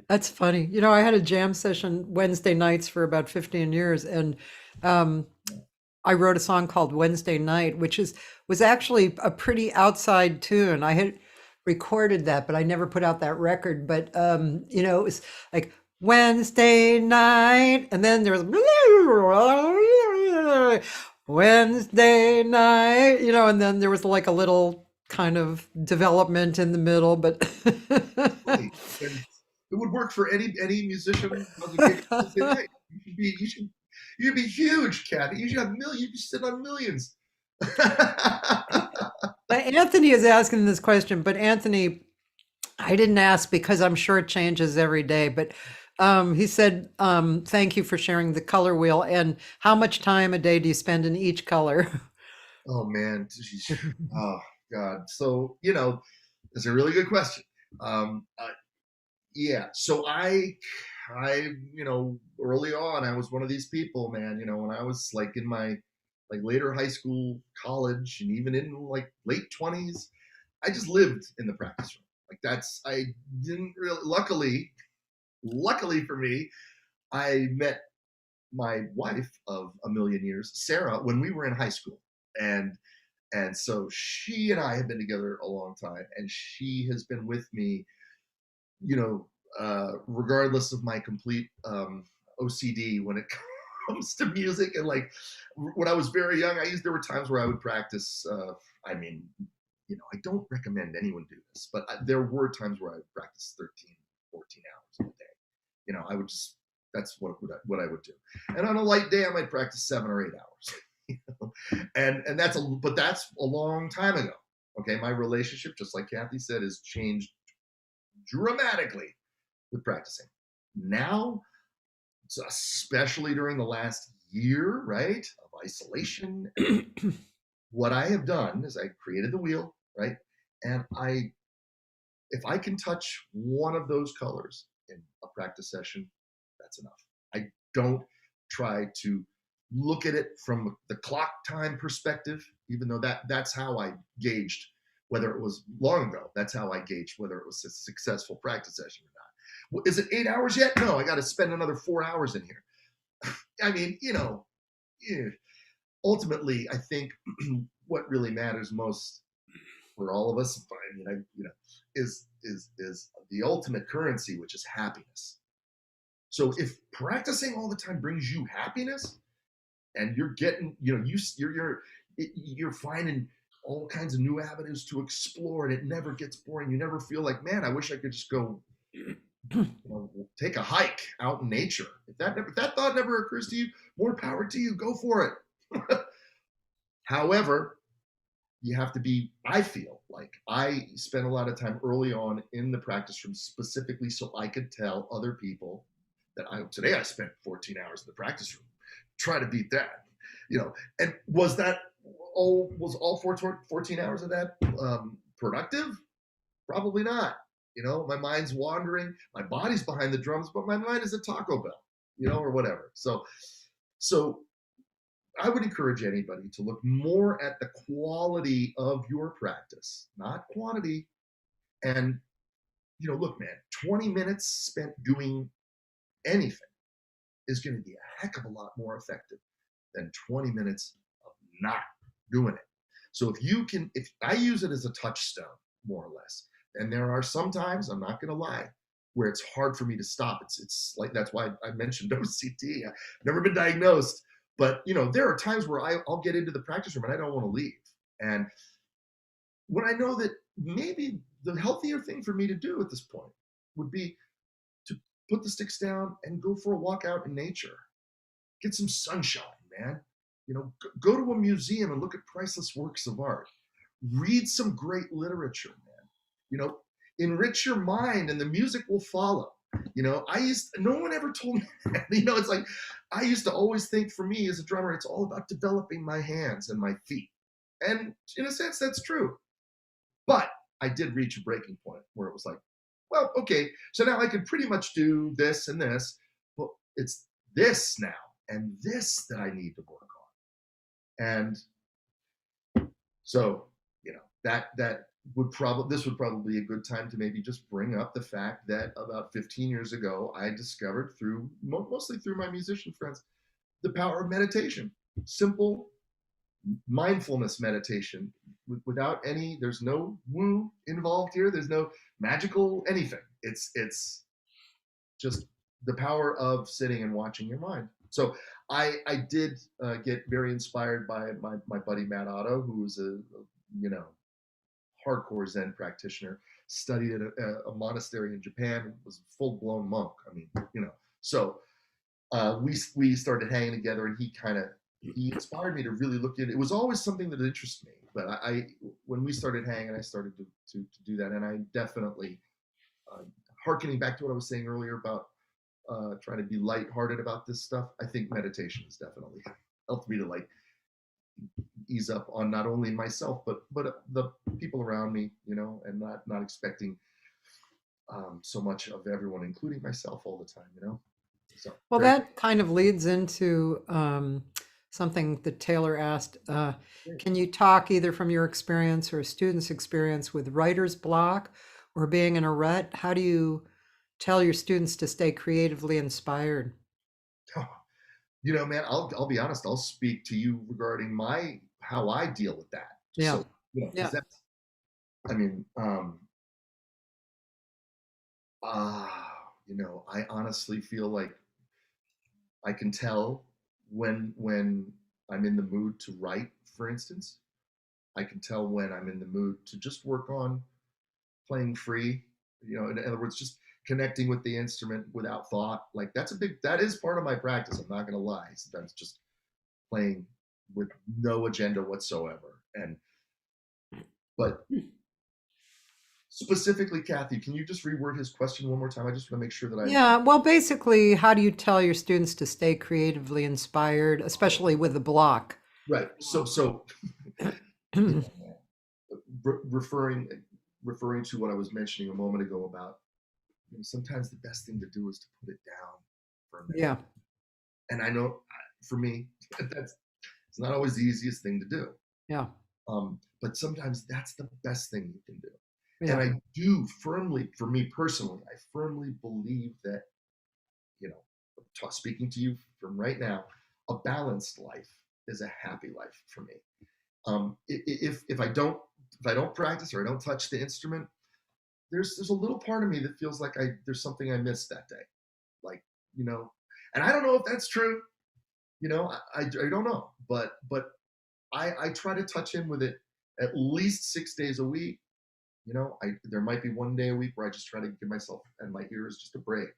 That's funny. You know, I had a jam session Wednesday nights for about 15 years, and I wrote a song called Wednesday Night, which was actually a pretty outside tune. I had recorded that, but I never put out that record. But you know, it was like Wednesday night, and then there was Wednesday night, you know, and then there was like a little kind of development in the middle, but and it would work for any musician. You'd be huge, Cathy. You should have millions. You should sit on millions. Anthony is asking this question, but Anthony, I didn't ask because I'm sure it changes every day, but he said, thank you for sharing the color wheel, and how much time a day do you spend in each color? Oh man. Oh God. So, you know, it's a really good question. Yeah. So I, you know, early on, I was one of these people, man, you know, when I was like in my like later high school, college, and even in like late 20s, I just lived in the practice room. Like I didn't really, luckily for me, I met my wife of a million years, Sarah, when we were in high school. And so she and I have been together a long time, and she has been with me, you know, regardless of my complete OCD when it comes to music. And like when I was very young, there were times where I would practice. I mean, you know, I don't recommend anyone do this, but there were times where I would practice 13, 14 hours a day. You know, I would just, that's what I would do. And on a light day, I might practice 7 or 8 hours. You know? And that's a long time ago. Okay, my relationship, just like Cathy said, has changed dramatically with practicing. Now, especially during the last year, right, of isolation, what I have done is I created the wheel, right, and if I can touch one of those colors in a practice session, that's enough. I don't try to look at it from the clock time perspective, even though that's how I gauged whether it was long ago. That's how I gauged whether it was a successful practice session or not. Is it 8 hours yet? No, I got to spend another 4 hours in here. I mean, you know, ultimately, I think what really matters most for all of us, I mean, you know, is the ultimate currency, which is happiness. So if practicing all the time brings you happiness, and you're getting, you know, you're finding all kinds of new avenues to explore, and it never gets boring. You never feel like, man, I wish I could just go, you know, take a hike out in nature. If that thought never occurs to you, more power to you. Go for it. However, you have to be, I feel like I spent a lot of time early on in the practice room specifically so I could tell other people that today I spent 14 hours in the practice room. Try to beat that, you know. And was all 14 hours of that productive? Probably not. You know, my mind's wandering, my body's behind the drums, but my mind is at Taco Bell, you know, or whatever. So I would encourage anybody to look more at the quality of your practice, not quantity. And, you know, look, man, 20 minutes spent doing anything is going to be a heck of a lot more effective than 20 minutes of not doing it. So if I use it as a touchstone, more or less, and there are some times, I'm not going to lie, where it's hard for me to stop. It's like, that's why I mentioned OCD. I've never been diagnosed, but you know, there are times where I'll get into the practice room and I don't want to leave. And when I know that maybe the healthier thing for me to do at this point would be to put the sticks down and go for a walk out in nature. Get some sunshine, man. You know, go to a museum and look at priceless works of art. Read some great literature, man. You know, enrich your mind and the music will follow. No one ever told me that. It's like, I used to always think, for me as a drummer, it's all about developing my hands and my feet. And in a sense, that's true. But I did reach a breaking point where it was like, well, okay, so now I can pretty much do this and this, but it's this now and this that I need to work on. And so, this would probably be a good time to maybe just bring up the fact that about 15 years ago, I discovered mostly through my musician friends, the power of meditation. Simple mindfulness meditation there's no woo involved here. There's no magical anything. It's just the power of sitting and watching your mind. So I did get very inspired by my buddy Matt Otto, who was a hardcore Zen practitioner, studied at a monastery in Japan, was a full-blown monk. So we started hanging together, and he inspired me to really look at it. It was always something that interested me, but when we started hanging, I started to do that. And I definitely, hearkening back to what I was saying earlier about trying to be lighthearted about this stuff, I think meditation has definitely helped me to ease up on not only myself, but the people around me, and not expecting so much of everyone, including myself, all the time, So, Well, that kind of leads into something that Taylor asked. Can you talk either from your experience or a student's experience with writer's block or being in a rut? How do you tell your students to stay creatively inspired? Man, I'll be honest. I'll speak to you regarding how I deal with that. Yeah. So, Yeah. I honestly feel like I can tell when I'm in the mood to write, for instance. I can tell when I'm in the mood to just work on playing free, in other words, just connecting with the instrument without thought. That is part of my practice. I'm not going to lie. Sometimes just playing with no agenda whatsoever. But specifically, Cathy, can you just reword his question one more time? I just want to make sure that Yeah, well, basically, how do you tell your students to stay creatively inspired, especially with the block? Right. So referring to what I was mentioning a moment ago about, sometimes the best thing to do is to put it down for a minute. Yeah. And I know for me, it's not always the easiest thing to do. Yeah. But sometimes that's the best thing you can do. Yeah. And I do firmly, for me personally, I firmly believe that, speaking to you from right now, a balanced life is a happy life for me. If I don't practice or I don't touch the instrument, there's a little part of me that feels like there's something I missed that day, and I don't know if that's true. I don't know, but I try to touch in with it at least 6 days a week. There might be one day a week where I just try to give myself and my ears just a break,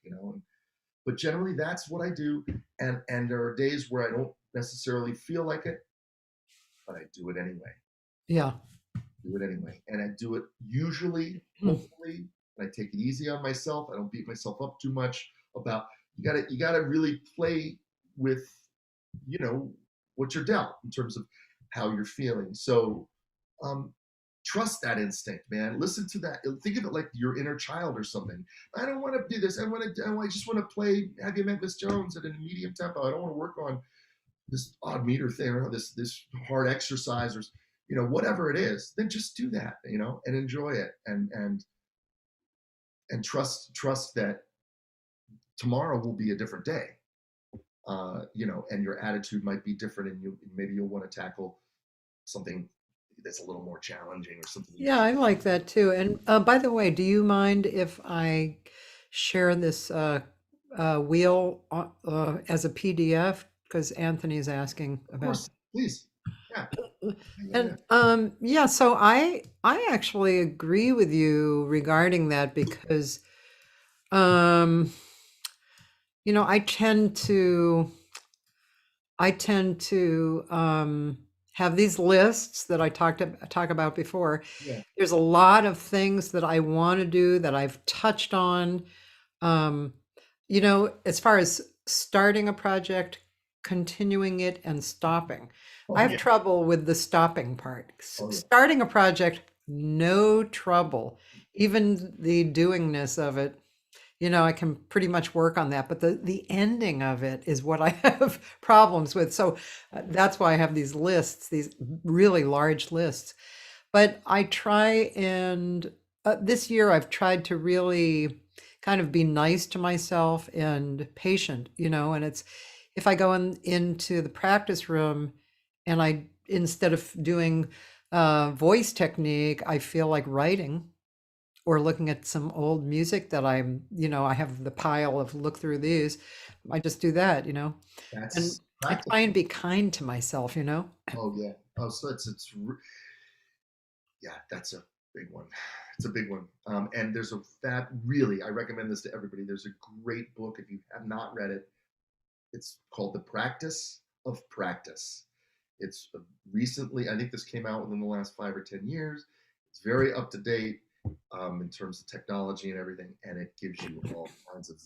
but generally that's what I do. And there are days where I don't necessarily feel like it, but I do it anyway. Yeah. Do it anyway. And I do it usually, hopefully, and I take it easy on myself. I don't beat myself up too much about, you gotta really play with, what you're dealt in terms of how you're feeling. So, trust that instinct, man. Listen to that. Think of it like your inner child or something. I don't want to do this. I just want to play Have You Met Miss Jones at a medium tempo. I don't want to work on this odd meter thing or this hard exercise or whatever it is. Then just do that, and enjoy it and trust that tomorrow will be a different day. And your attitude might be different, and maybe you'll want to tackle something that's a little more challenging or something. Yeah, I like that too. And by the way, do you mind if I share this wheel as a PDF? Because Anthony's asking about. Of course, please. Yeah. And so I actually agree with you regarding that because I tend to have these lists that I talk about before. Yeah. There's a lot of things that I want to do that I've touched on Um, as far as starting a project, continuing it, and stopping, I Oh have yeah. trouble with the stopping part. Oh yeah. Starting a project, no trouble. Even the doingness of it, I can pretty much work on that. But the ending of it is what I have problems with. So that's why I have these lists, these really large lists. But I try and this year I've tried to really kind of be nice to myself and patient, and it's if I go into the practice room and I instead of doing voice technique, I feel like writing or looking at some old music that I have the pile of look through these. I just do that, and That's I try practical. and be kind to myself. Oh yeah. Oh, so yeah, that's a big one. It's a big one. And there's that really, I recommend this to everybody. There's a great book if you have not read it. It's called The Practice of Practice. It's recently, I think this came out within the last 5 or 10 years. It's very up to date in terms of technology and everything, and it gives you all kinds of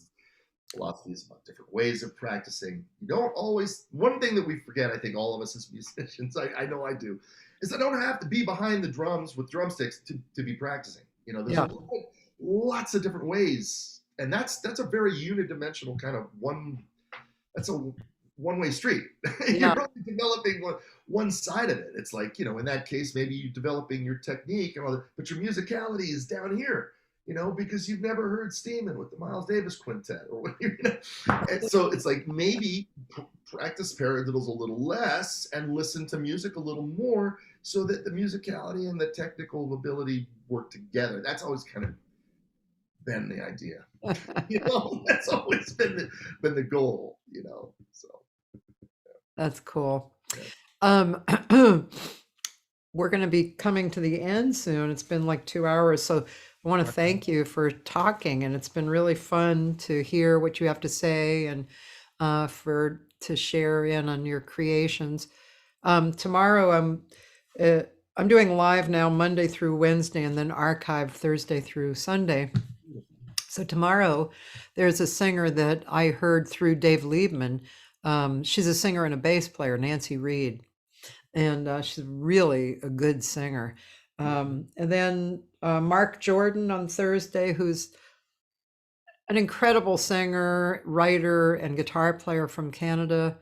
philosophies about different ways of practicing. You don't always, one thing that we forget, I think all of us as musicians, I know I do, is I don't have to be behind the drums with drumsticks to be practicing. There's Yeah. lots of different ways. And that's a very unidimensional kind of that's a one-way street. Yeah. You're only developing one side of it. It's like, in that case, maybe you're developing your technique and all that, but your musicality is down here, because you've never heard Steeman with the Miles Davis Quintet or whatever. And so it's like maybe practice paradiddles a little less and listen to music a little more so that the musicality and the technical ability work together. That's always kind of been the idea. That's always been the goal. So That's cool. yeah. We're going to be coming to the end soon. It's been like 2 hours. So I want to thank you for talking. And it's been really fun to hear what you have to say and to share in on your creations. Tomorrow I'm doing live now Monday through Wednesday and then archive Thursday through Sunday. So tomorrow there's a singer that I heard through Dave Liebman. She's a singer and a bass player, Nancy Reed, and she's really a good singer. And then Mark Jordan on Thursday, who's an incredible singer, writer, and guitar player from Canada,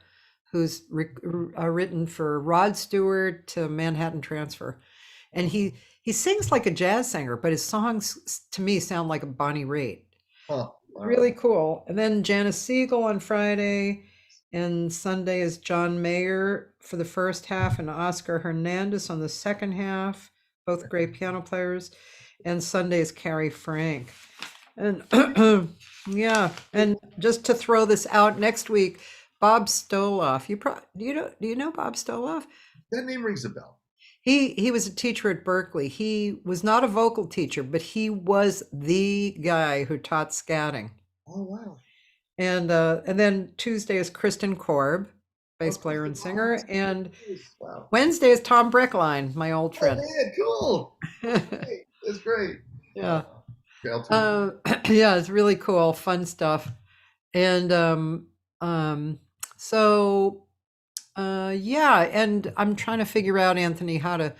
who's written for Rod Stewart to Manhattan Transfer. And he sings like a jazz singer, but his songs to me sound like a Bonnie Raitt. Oh, wow. Really cool. And then Janice Siegel on Friday, and Sunday is John Mayer for the first half and Oscar Hernandez on the second half, both great piano players. And Sunday is Carrie Frank. And yeah, and just to throw this out, next week, Bob Stoloff. Do you know Bob Stoloff? That name rings a bell. He was a teacher at Berkeley. He was not a vocal teacher, but he was the guy who taught scatting. Oh wow. And then Tuesday is Kristen Korb, bass player and singer, and Wow. Wednesday is Tom Breckline, my old friend. Oh man, cool. Hey, that's great. Yeah. Okay, yeah, it's really cool, fun stuff. And yeah, and I'm trying to figure out, Anthony, how to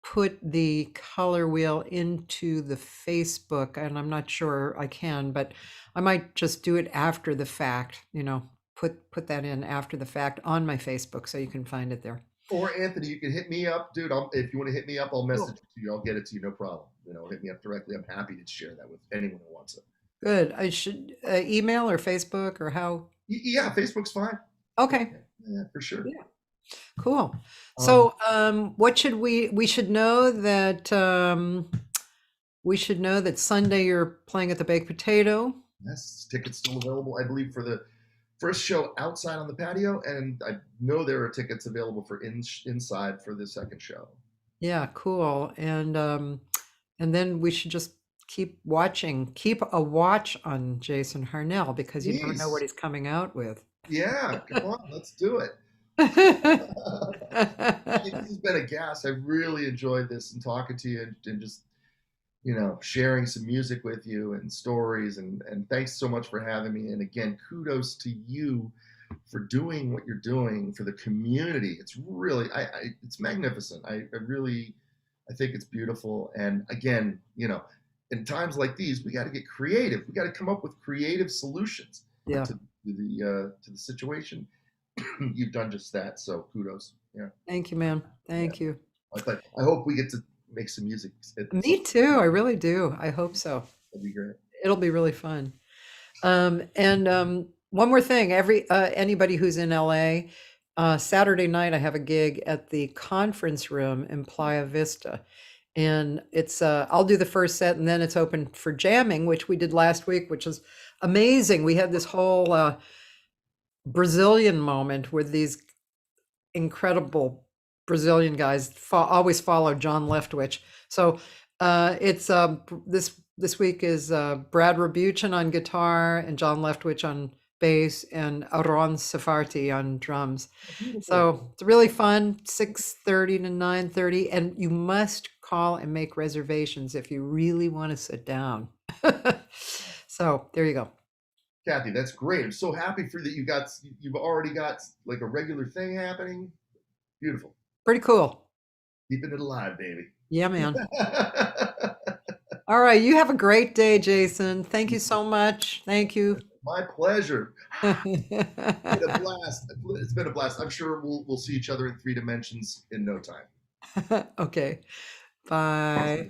put the color wheel into the Facebook, and I'm not sure I can, but I might just do it after the fact, put that in after the fact on my Facebook so you can find it there. Or Anthony, you can hit me up, dude. If you want to hit me up, I'll message it to you. I'll get it to you, no problem. Hit me up directly. I'm happy to share that with anyone who wants it. Good. I should email or Facebook or how? Yeah, Facebook's fine. Okay. Yeah, for sure. Yeah. Cool. So, what should we should know that Sunday you're playing at the Baked Potato. Yes, tickets still available, I believe, for the first show outside on the patio, and I know there are tickets available for inside for the second show. Yeah, cool. And then we should just keep a watch on Jason Harnell because you never know what he's coming out with. Yeah, come on, let's do it. This has been a gas. I really enjoyed this and talking to you and just sharing some music with you and stories. And thanks so much for having me. And again, kudos to you for doing what you're doing for the community. It's really, it's magnificent. I think it's beautiful. And again, in times like these, we got to get creative. We got to come up with creative solutions to the situation. You've done just that. So kudos. Yeah. Thank you, man. Thank you. I hope we get to make some music. Me too. I really do. I hope so. That'd be great. It'll be really fun. One more thing, anybody who's in LA, Saturday night I have a gig at the conference room in Playa Vista, and it's I'll do the first set, and then it's open for jamming, which we did last week, which is amazing. We had this whole Brazilian moment with these incredible Brazilian guys. Always follow John Leftwich. So it's this week is Brad Rabuchin on guitar and John Leftwich on bass and Aron Safarti on drums. So it's really fun, 6:30 to 9:30, and you must call and make reservations if you really want to sit down. So there you go. Cathy, that's great. I'm so happy for that. You've already got like a regular thing happening. Beautiful. Pretty cool. Keeping it alive, baby. Yeah, man. All right. You have a great day, Jason. Thank you so much. Thank you. My pleasure. It's been a blast. It's been a blast. I'm sure we'll see each other in 3 dimensions in no time. Okay. Bye.